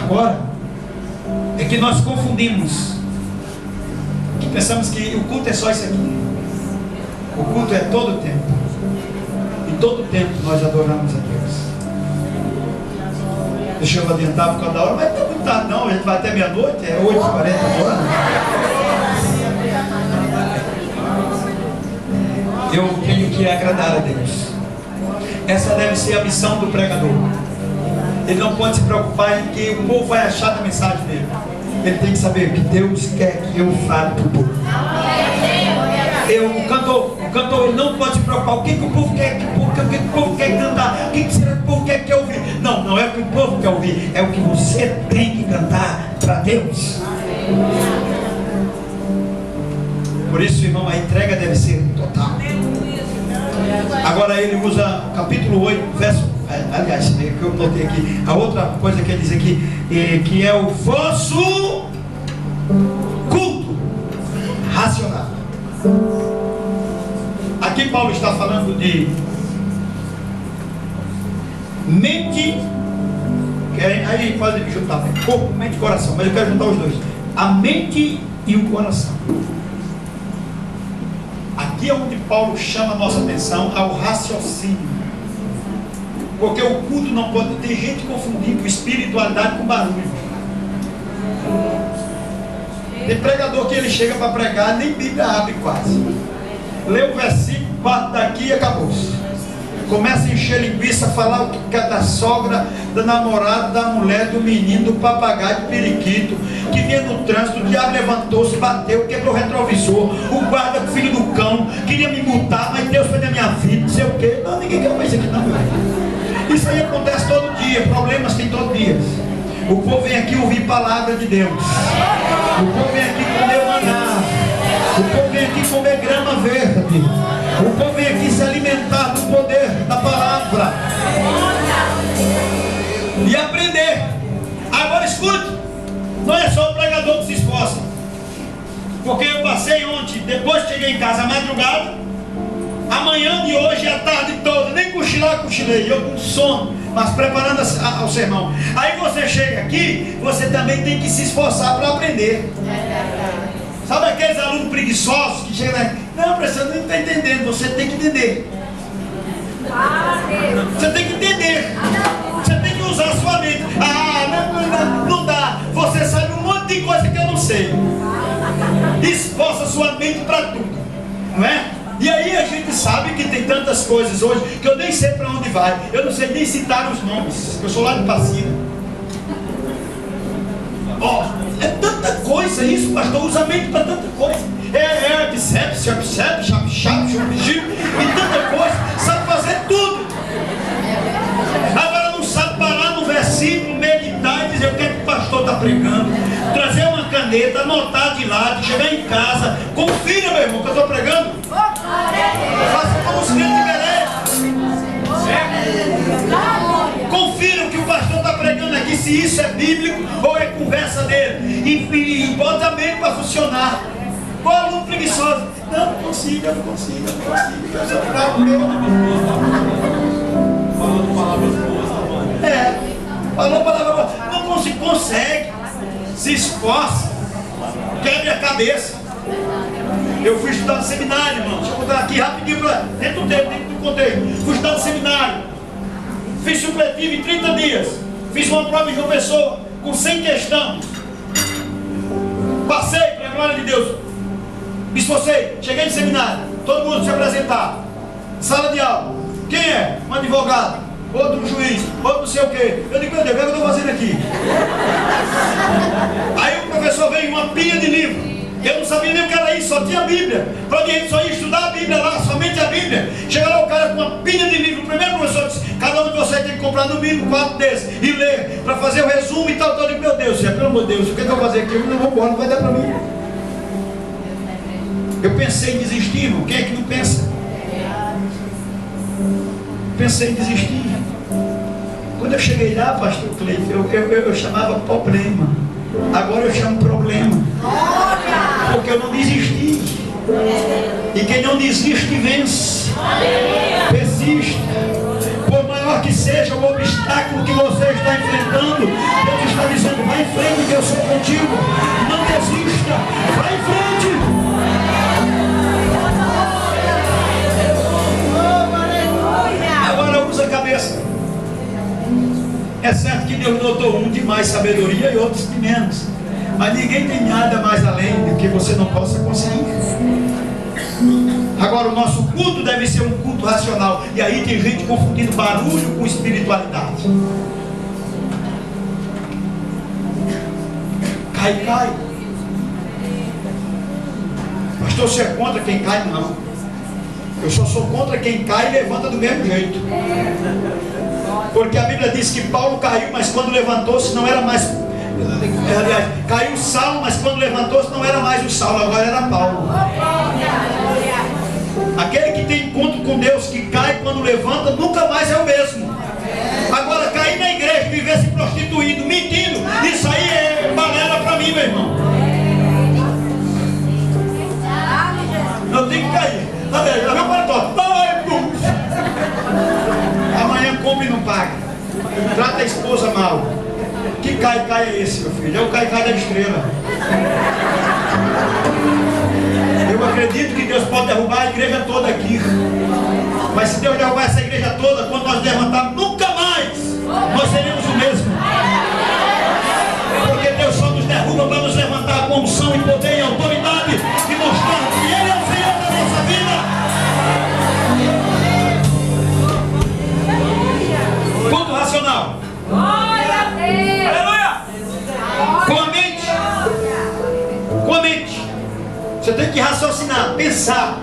Agora, é que nós confundimos. Que pensamos que o culto é só isso aqui. O culto é todo o tempo. Todo tempo nós adoramos a Deus. Deixa eu adiantar por causa da hora, mas não é muito tarde não, a gente vai até meia-noite, é 8h40 agora. Eu tenho que agradar a Deus. Essa deve ser a missão do pregador. Ele não pode se preocupar em que o povo vai achar da mensagem dele. Ele tem que saber que Deus quer que eu fale para o povo. O cantor ele não pode se preocupar. O que o povo quer, o que o povo quer cantar, o que será que o povo quer ouvir? Não é o que o povo quer ouvir, é o que você tem que cantar para Deus. Por isso, irmão, a entrega deve ser total. Agora ele usa capítulo 8, verso, aliás, que eu notei aqui, a outra coisa que ele diz aqui, que é o vosso culto racional. Aqui Paulo está falando de mente, aí pode juntar corpo, mente e coração, mas eu quero juntar os dois, a mente e o coração. Aqui é onde Paulo chama a nossa atenção ao raciocínio, porque o culto não pode ter gente confundindo espiritualidade com barulho. Tem pregador que ele chega para pregar, nem Bíblia abre quase. Lê o versículo, parte daqui e acabou-se. Começa a encher linguiça, falar o que é da sogra, da namorada, da mulher, do menino, do papagaio, do periquito, que vinha no trânsito, o diabo levantou-se, bateu, quebrou o retrovisor, o guarda, o filho do cão, queria me multar, mas Deus foi na minha vida, não sei o quê. Não, ninguém quer mais isso aqui não. Isso aí acontece todo dia, problemas tem todo dia. O povo vem aqui ouvir palavra de Deus. O povo vem aqui comer maná. O povo vem aqui comer grama verde. O povo vem aqui se alimentar do poder da palavra e aprender. Agora escute, não é só o pregador que se esforça. Porque eu passei ontem, depois que cheguei em casa à madrugada, amanhã de hoje e a tarde toda, nem cochilar, cochilei, eu com sono, mas preparando o sermão. Aí você chega aqui, você também tem que se esforçar para aprender. Sabe aqueles alunos preguiçosos que chegam lá, não, professor, não está entendendo, você tem que entender. Você tem que entender. Você tem que usar a sua mente. Não dá. Você sabe um monte de coisa que eu não sei. Esforça a sua mente para tudo, não é? E aí a gente sabe que tem tanto tantas coisas hoje que eu nem sei para onde vai. Eu não sei nem citar os nomes. Eu sou lá de Passina. Ó, é tanta coisa isso, pastor. Usa mente para tanta coisa. Biceps, e tanta coisa. Sabe fazer tudo. Agora não sabe parar no versículo, meditar e dizer o que é que o pastor está pregando. Trazer uma caneta, anotar de lado, chegar em casa. Confira, meu irmão, que eu estou pregando. Faça como os crentes merecem. Confira o que o pastor está pregando aqui, se isso é bíblico ou é conversa dele. E bota a mente para funcionar. Qual aluno preguiçoso? Não consigo. Eu sou fraco mesmo. Falando palavras boas, falou palavra boa. Não se consegue. Se esforça. Quebre a cabeça. Eu fui estudar no seminário, irmão. Deixa eu contar aqui rapidinho dentro do tempo, dentro do contexto. Fui estudar no seminário. Fiz supletivo em 30 dias. Fiz uma prova em João Pessoa com 100 questões. Passei, para a glória de Deus. Me esforcei. Cheguei no seminário. Todo mundo se apresentar. Sala de aula. Quem é? Um advogado. Outro um juiz. Outro não sei o quê. Eu digo, meu Deus, o que eu estou fazendo aqui? Aí o professor veio uma pilha de livro. Eu não sabia nem o que era isso, só tinha a Bíblia. Para onde a gente só ia estudar a Bíblia lá, somente a Bíblia. Chega lá o cara com uma pilha de livro. O primeiro professor disse, cada um de vocês tem que comprar no mínimo 4 desses e ler, para fazer o resumo e tal. Eu digo, meu Deus, pelo amor de Deus, o que eu vou fazer aqui? Eu não vou embora, não vai dar para mim. Eu pensei em desistir, irmão. Quem é que não pensa? Pensei em desistir. Quando eu cheguei lá, pastor Cleide, eu chamava problema. Agora eu chamo problema. Porque eu não desisti. E quem não desiste vence. Persiste. Por maior que seja o obstáculo que você está enfrentando, Deus está dizendo, vai em frente que eu sou contigo. Não desista. Vai em frente. Agora usa a cabeça. É certo que Deus notou um de mais sabedoria e outros de menos. Mas ninguém tem nada mais além do que você não possa conseguir. Agora o nosso culto deve ser um culto racional. E aí tem gente confundindo barulho com espiritualidade. Cai. Pastor, você é contra quem cai? Não. Eu só sou contra quem cai e levanta do mesmo jeito. Porque a Bíblia diz que Paulo caiu, mas quando levantou-se não era mais... Aliás, caiu Saulo, mas quando levantou-se não era mais o Saulo, agora era Paulo. Aquele que tem encontro com Deus, que cai quando levanta, nunca mais é o mesmo. Agora, cair na igreja, viver se prostituindo, mentindo, isso aí é balela para mim, meu irmão. Eu tenho que cair. Amanhã come e não paga. Trata a esposa mal. Que cai é esse, meu filho? É o cai da estrela. Eu acredito que Deus pode derrubar a igreja toda aqui. Mas se Deus derrubar essa igreja toda, quando nós levantarmos, nunca mais nós seremos o mesmo. Porque Deus só nos derruba para nos levantar com unção e poder e autoridade e mostrar que Ele é o Senhor da nossa vida. Culto racional. Aleluia! Com a mente. Você tem que raciocinar, pensar.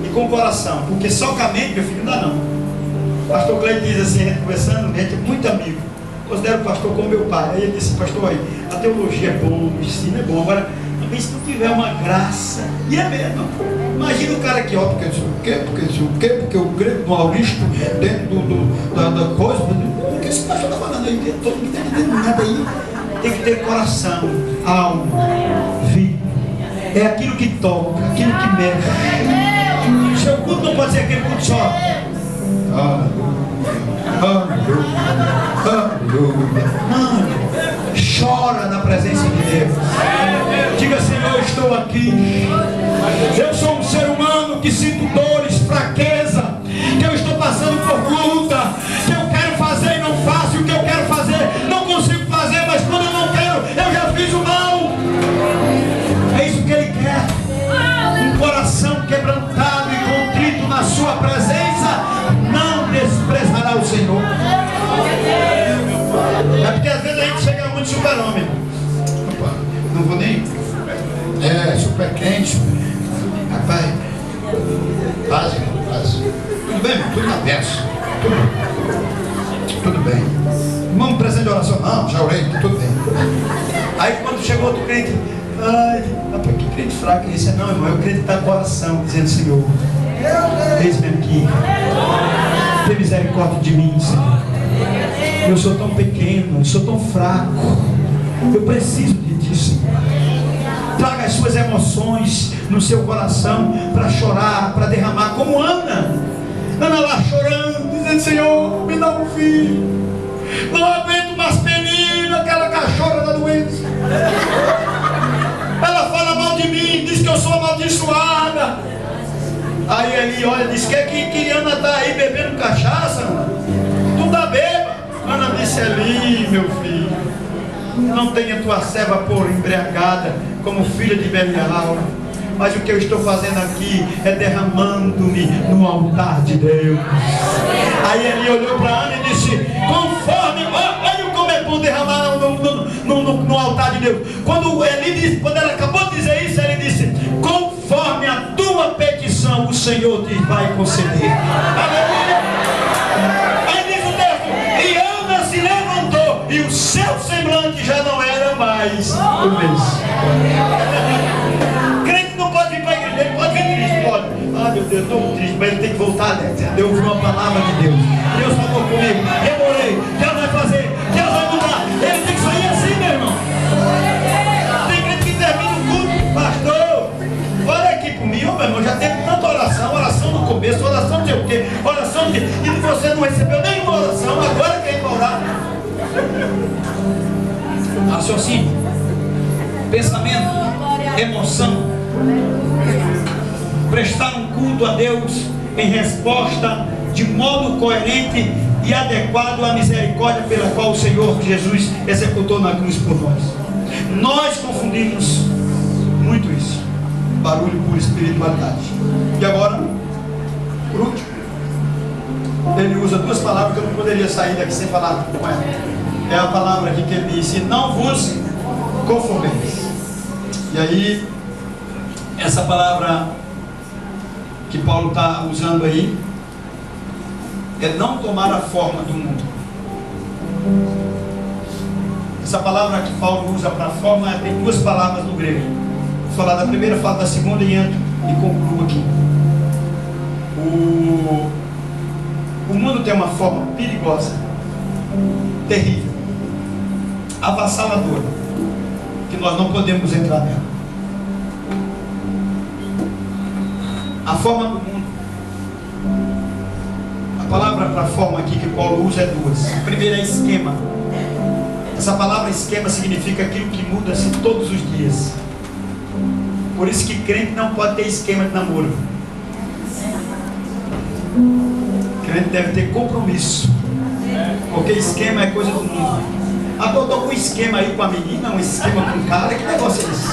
E com o coração. Porque só com a mente, meu filho, não dá não. O pastor Cleide diz assim, a gente conversando, a gente é muito amigo. Considero o pastor como meu pai. Aí ele disse, pastor, a teologia é boa, o ensino é bom. Agora, também se não tiver uma graça, e é mesmo. Imagina o cara aqui, ó, porque eu creio no Maurício dentro da coisa. O que esse pastor está falando aí? Todo mundo não está entendendo nada aí. Tem que ter coração, alma, vida. É aquilo que toca, aquilo que mexe. Seu culto não pode ser aquele culto só. Mano, chora na presença de Deus. Diga, Senhor, eu estou aqui. Eu sou um ser humano que sinto dores, fraqueza, que eu estou passando por luta, que eu quero fazer e não faço, o que eu quero fazer não consigo fazer, mas quando eu não quero, eu já fiz o mal. É isso que Ele quer. Um coração quebrantado e contrito na sua muito super-homem. Opa, não vou nem... super quente. Rapaz, quase. Tudo bem, tudo na peça. Tudo bem. Vamos presente de oração? Não, já orei, tudo bem. Aí quando chegou outro crente, ai, rapaz, que crente fraco é esse? Não, irmão, é o crente que está com oração, dizendo: Senhor, eis-me aqui, tem misericórdia de mim, Senhor. Eu sou tão pequeno, eu sou tão fraco, eu preciso de ti, Senhor. Traga as suas emoções no seu coração para chorar, para derramar, como Ana lá chorando, dizendo: Senhor, me dá um filho. Não aguento mais peninho, aquela cachorra da doença. Ela fala mal de mim, diz que eu sou amaldiçoada. Aí ele olha e diz: que Ana está aí bebendo cachaça, Ana? Tu tá bêbada? Ana disse: ali, meu filho, não tenha tua serva por embriagada como filha de Belial, mas o que eu estou fazendo aqui é derramando-me no altar de Deus. Aí ele olhou para Ana e disse: conforme, olha como é bom derramar no altar de Deus. Quando ela acabou de dizer isso, ele disse: conforme a tua petição, o Senhor te vai conceder. Aleluia. Aí diz o texto: e Ana se levantou, e o seu semblante já não era mais o mesmo. Crente não pode vir para a igreja, ele pode vir triste, pode. Ah, meu Deus, estou triste, mas ele tem que voltar, né? Deus ouviu uma palavra de Deus. Deus falou comigo, eu orei, Deus vai fazer, Deus vai mudar. Ele tem que sair assim, meu irmão. Tem crente que termina o culto: pastor, olha aqui por mim, meu irmão, já teve tanta oração no começo, oração não sei o quê, oração de... e você não recebeu nenhuma oração, agora quem vai orar? Raciocínio, pensamento, emoção, prestar um culto a Deus em resposta de modo coerente e adequado à misericórdia pela qual o Senhor Jesus executou na cruz por nós. Nós confundimos muito isso, barulho por espiritualidade. E agora, por último, ele usa duas palavras que eu não poderia sair daqui sem falar com ela. É a palavra aqui que ele disse: não vos conformeis. E aí, essa palavra que Paulo está usando aí é não tomar a forma do mundo. Essa palavra que Paulo usa para forma tem duas palavras no grego. Vou falar da primeira, falo da segunda e entro e concluo aqui. O mundo tem uma forma perigosa, terrível, avassaladora, que nós não podemos entrar nela. A forma do mundo, a palavra para forma aqui que Paulo usa é duas. A primeira é esquema. Essa palavra esquema significa aquilo que muda-se todos os dias. Por isso que crente não pode ter esquema de namoro. Crente deve ter compromisso, porque esquema é coisa do mundo. Ah, eu estou com um esquema aí com a menina, um esquema com o cara, que negócio é esse?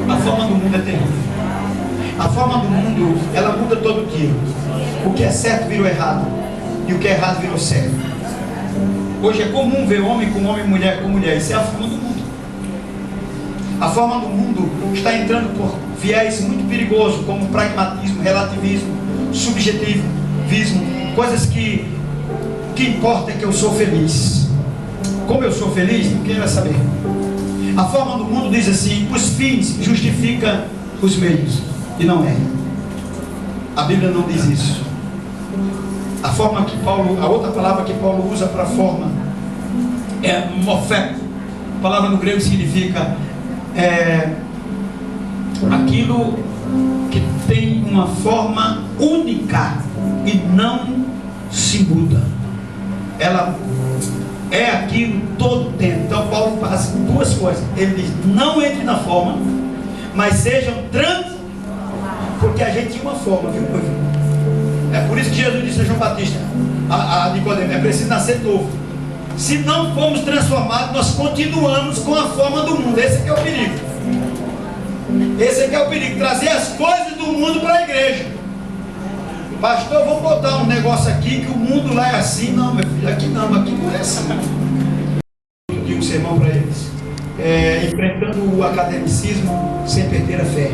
A forma do mundo é terrível. A forma do mundo, ela muda todo dia. O que é certo virou errado, e o que é errado virou certo. Hoje é comum ver homem com homem, mulher com mulher. Isso é a forma do mundo. A forma do mundo está entrando por viés muito perigosos, como pragmatismo, relativismo, subjetivismo, coisas que importa é que eu sou feliz. Como eu sou feliz, não quero saber. A forma do mundo diz assim: os fins justificam os meios, e não é. A Bíblia não diz isso. A forma que a outra palavra que Paulo usa para forma é mofeto. A palavra no grego significa aquilo que tem uma forma única e não se muda. Ela é aquilo todo tempo. Então Paulo faz duas coisas. Ele diz: não entre na forma, mas sejam porque a gente tinha uma forma, viu? É por isso que Jesus disse a João Batista, a Nicodemo: é preciso nascer novo. Se não formos transformados, nós continuamos com a forma do mundo. Esse aqui é o perigo. Esse aqui é o perigo, trazer as coisas do mundo para a igreja. Pastor, vou botar um negócio aqui que o mundo lá é assim. Não, meu filho, aqui não é assim. Eu digo um sermão para eles. Enfrentando o academicismo sem perder a fé.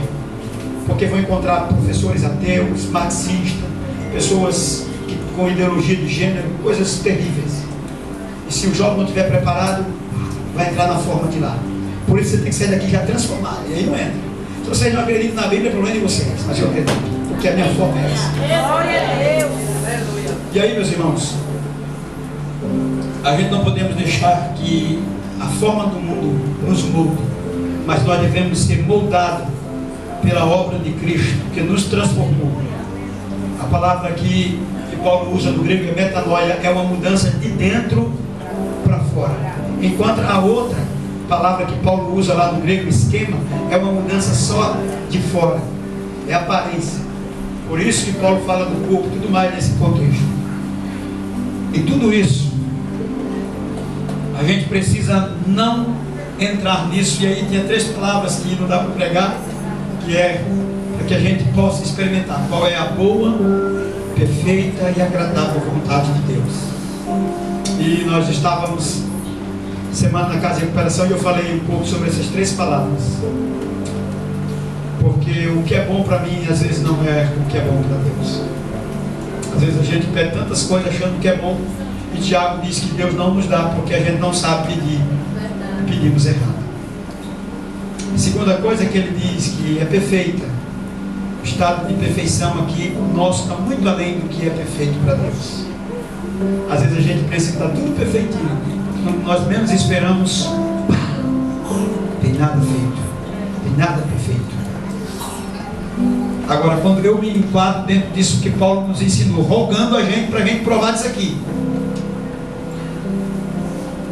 Porque vão encontrar professores ateus, marxistas, pessoas com ideologia de gênero, coisas terríveis. E se o jovem não estiver preparado, vai entrar na forma de lá. Por isso você tem que sair daqui já transformado. E aí não entra. Se vocês não acreditam na Bíblia, é problema de vocês. Mas eu acredito, porque a minha forma é essa. Glória a Deus. E aí, meus irmãos, a gente não podemos deixar que a forma do mundo nos molde, mas nós devemos ser moldados pela obra de Cristo, que nos transformou. A palavra aqui que Paulo usa no grego é metanoia, é uma mudança de dentro para fora. Enquanto a outra palavra que Paulo usa lá no grego, esquema, é uma mudança só de fora, é aparência. Por isso que Paulo fala do corpo, tudo mais nesse contexto. E tudo isso, a gente precisa não entrar nisso. E aí tinha 3 palavras que não dá para pregar, que é para que a gente possa experimentar qual é a boa, perfeita e agradável vontade de Deus. E nós estávamos semana na casa de recuperação e eu falei um pouco sobre essas 3 palavras, porque o que é bom para mim às vezes não é o que é bom para Deus. Às vezes a gente pede tantas coisas achando que é bom, e Tiago diz que Deus não nos dá porque a gente não sabe pedir, pedimos errado. A segunda coisa é que ele diz que é perfeita. O estado de perfeição aqui nosso está muito além do que é perfeito para Deus. Às vezes a gente pensa que está tudo perfeitinho, quando nós menos esperamos, tem nada feito, tem nada perfeito. Agora, quando eu me enquadro dentro disso que Paulo nos ensinou, rogando a gente para a gente provar disso aqui,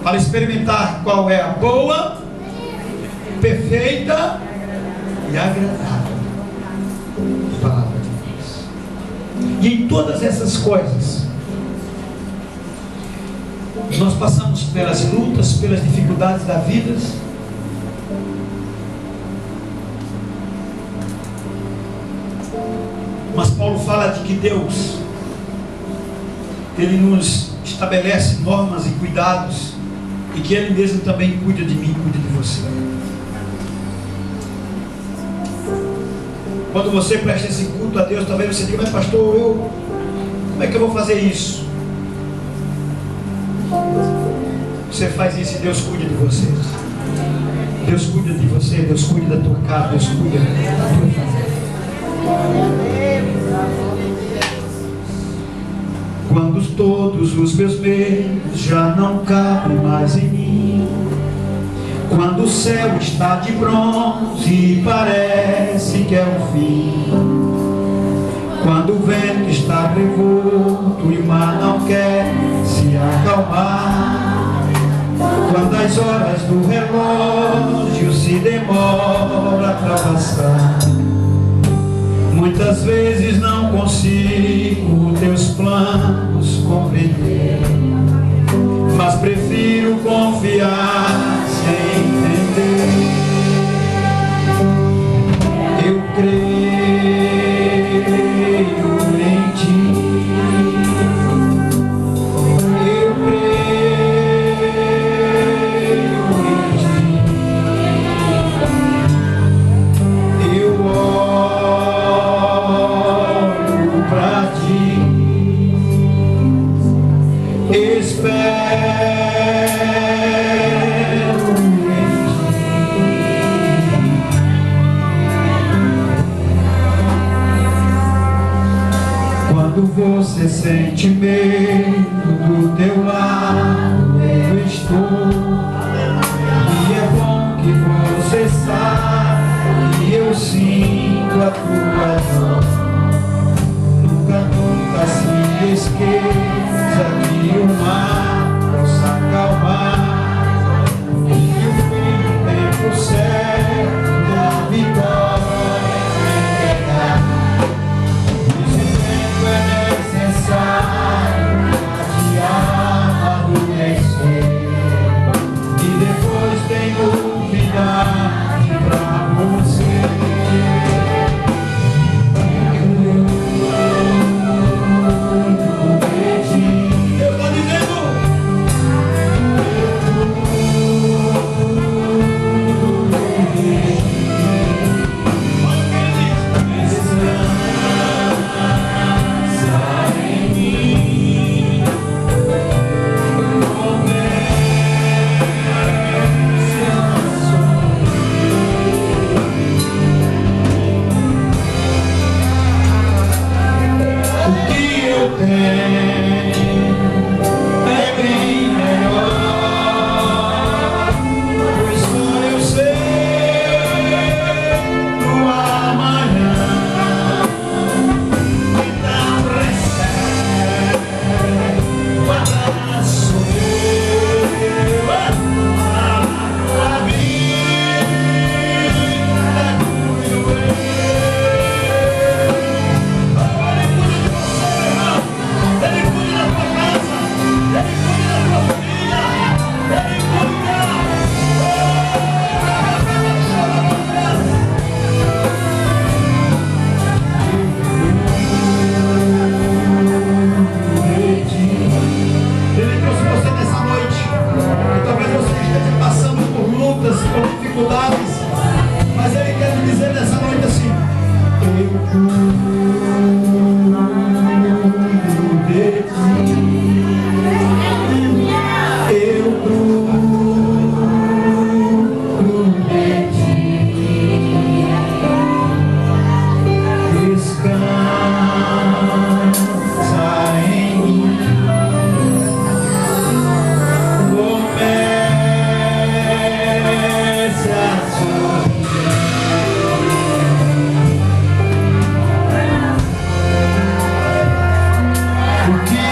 para experimentar qual é a boa, perfeita e agradável palavra de Deus. E em todas essas coisas, nós passamos pelas lutas, pelas dificuldades da vida, mas Paulo fala de que Deus, Ele nos estabelece normas e cuidados, e que Ele mesmo também cuida de mim, cuida de você. Quando você presta esse culto a Deus, talvez você diga, mas pastor, como é que eu vou fazer isso? Você faz isso e Deus cuida de você. Deus cuida de você, Deus cuida da tua casa, Deus cuida da tua família. Quando todos os meus medos já não cabem mais em mim, quando o céu está de bronze e parece que é o fim, quando o vento está revolto e o mar não quer se acalmar, quando as horas do relógio se demoram para passar, muitas vezes não consigo teus planos compreender, mas prefiro confiar sem entender. Eu creio em ti, eu creio em ti, eu olho pra ti, espero. Quando você sente medo, do teu lado eu estou. E é bom que você sabe que eu sinto a tua dor. Nunca se esqueça que o mar possa acalmar, e que o fim do tempo certo da vitória entregar. E depois tem novidade pra você.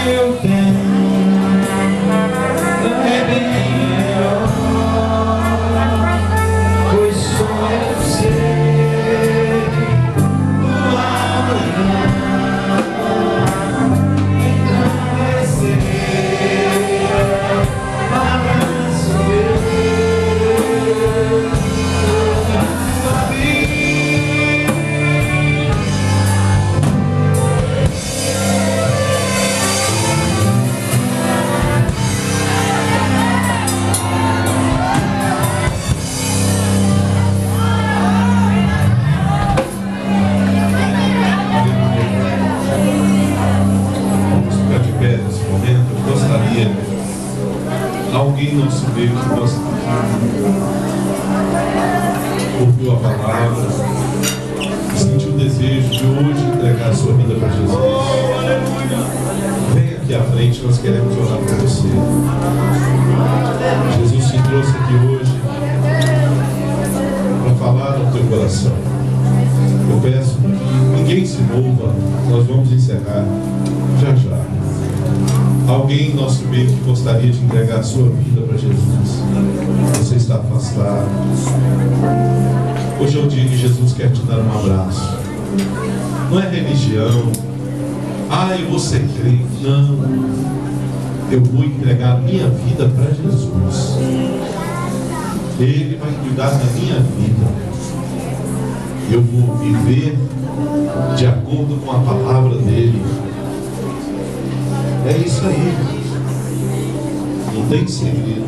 eu tenho é bem melhor, pois só eu sei do amanhã. Então vai ser balanço meu. Alguém no nosso meio que gosta ouviu a palavra, sentiu o desejo de hoje entregar a sua vida para Jesus. Vem aqui à frente, nós queremos orar por você. Jesus te trouxe aqui hoje para falar no teu coração. Eu peço que ninguém se mova, nós vamos encerrar já já. Alguém em nosso meio que gostaria de entregar a sua vida para Jesus. Você está afastado. Hoje é o dia que Jesus quer te dar um abraço. Não é religião. Eu vou ser crente. Não. Eu vou entregar a minha vida para Jesus. Ele vai cuidar da minha vida. Eu vou viver de acordo com a palavra dele. É isso aí. Não tem segredo.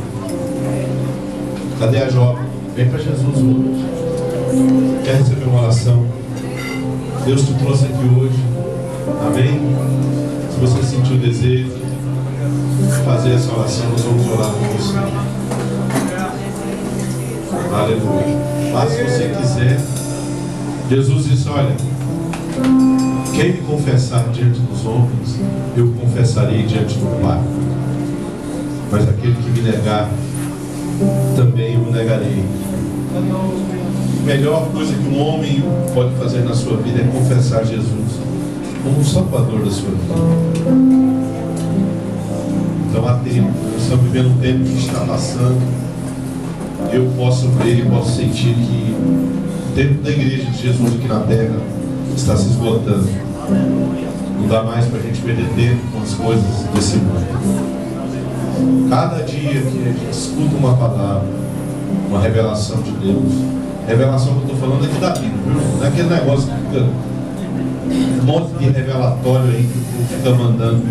Cadê a jovem? Vem para Jesus hoje. Quer receber uma oração? Deus te trouxe aqui hoje. Amém? Se você sentiu o desejo de fazer essa oração, nós vamos orar com você. Aleluia. Mas se você quiser, Jesus disse: olha, quem me confessar diante dos homens, eu confessarei diante do Pai. Mas aquele que me negar, também eu negarei. A melhor coisa que um homem pode fazer na sua vida é confessar Jesus como o Salvador da sua vida. Então há tempo, nós estamos vivendo um tempo que está passando. Eu posso ver e posso sentir que o tempo da igreja de Jesus aqui na terra está se esgotando. Não dá mais para a gente perder tempo com as coisas desse mundo. Cada dia que a gente escuta uma palavra, uma revelação de Deus, revelação que eu estou falando aqui da Bíblia, viu? Não é aquele negócio que fica um monte de revelatório aí que o povo fica mandando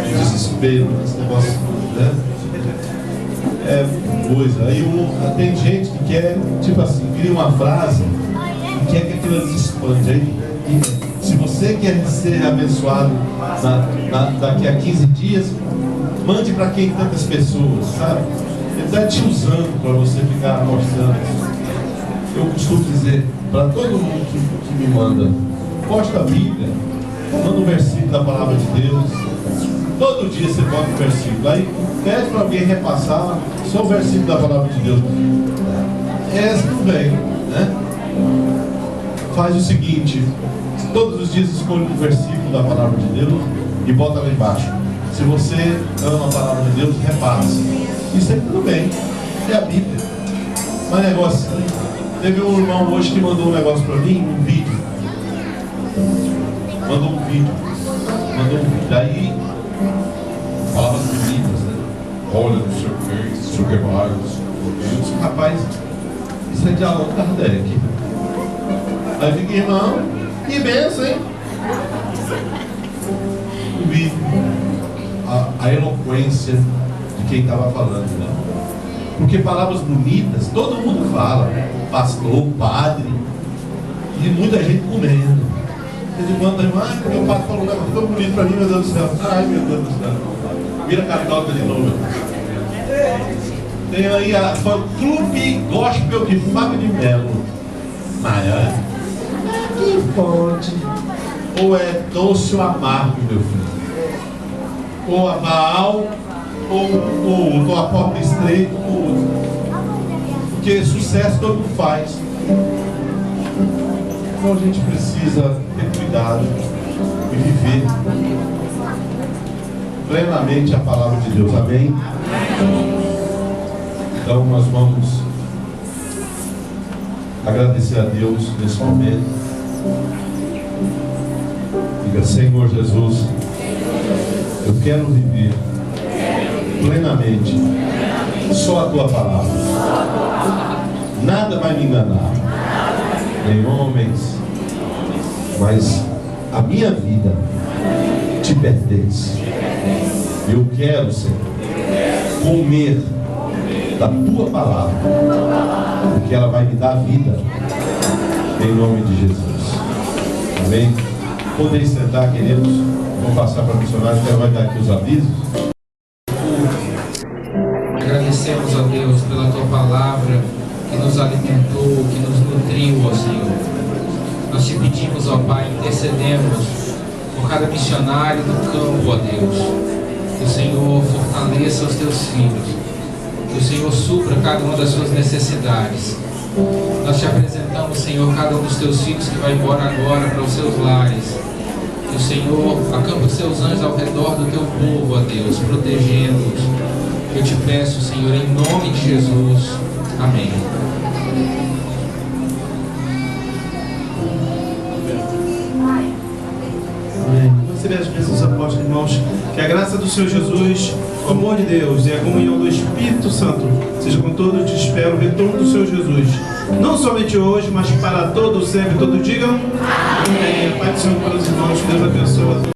de desespero, esse negócio, né? É coisa. Aí tem gente que quer, tipo assim, cria uma frase e quer que aquilo ali expande. Aí, se você quer ser abençoado daqui a 15 dias, mande para quem tantas pessoas, sabe? Ele está te usando para você ficar mostrando. Eu costumo dizer para todo mundo que me manda, posta a Bíblia, manda um versículo da palavra de Deus. Todo dia você bota um versículo. Aí pede para alguém repassar só o versículo da palavra de Deus. Essa não vem, né? Faz o seguinte: todos os dias escolha um versículo da palavra de Deus e bota lá embaixo. Se você ama a palavra de Deus, repasse. Isso é tudo bem. É a Bíblia. Mas negócio, teve um irmão hoje que mandou um negócio para mim, um vídeo. Mandou um vídeo. Aí falava das meninas, né? Olha, não sei o que mais. Eu disse: rapaz, isso é de Allan Kardec. Aí eu fiquei: irmão, que benção, hein? O vídeo. A eloquência de quem estava falando, né? Porque palavras bonitas todo mundo fala, pastor, padre, e muita gente comendo. Ele manda: que meu padre falou um negócio tão bonito para mim, meu Deus do céu. Ai, meu Deus do céu. Vira carioca de novo. Tem aí a Clube Gospel de Fábio de Melo. Que pode. Ou é doce ou amargo, meu filho. Ou a Baal, ou a porta estreita, ou outro. Porque sucesso todo mundo faz. Então a gente precisa ter cuidado e viver plenamente a palavra de Deus. Amém? Então nós vamos agradecer a Deus nesse momento. Diga: Senhor Jesus, eu quero viver plenamente só a tua palavra. Nada vai me enganar, nem homens, mas a minha vida te pertence. Eu quero, Senhor, comer da tua palavra, porque ela vai me dar vida, em nome de Jesus. Amém? Podem sentar, queridos. Vamos passar para o missionário, que ela vai dar aqui os avisos. Agradecemos a Deus pela tua palavra que nos alimentou, que nos nutriu, ó Senhor. Nós te pedimos, ó Pai, intercedemos por cada missionário do campo, ó Deus. Que o Senhor fortaleça os teus filhos, que o Senhor supra cada uma das suas necessidades. Nós te apresentamos, Senhor, cada um dos teus filhos que vai embora agora para os seus lares. Que o Senhor acampe os seus anjos ao redor do teu povo, ó Deus, protegendo-os. Eu te peço, Senhor, em nome de Jesus. Amém. Amém. Vamos receber as bênçãos dos apóstolos, irmãos. Que a graça do Senhor Jesus, o amor de Deus e a comunhão do Espírito Santo seja com todos. Te espero o retorno do Senhor Jesus. Não somente hoje, mas para todos sempre. Todos digam amém. A paz do Senhor para os irmãos. Que Deus abençoe.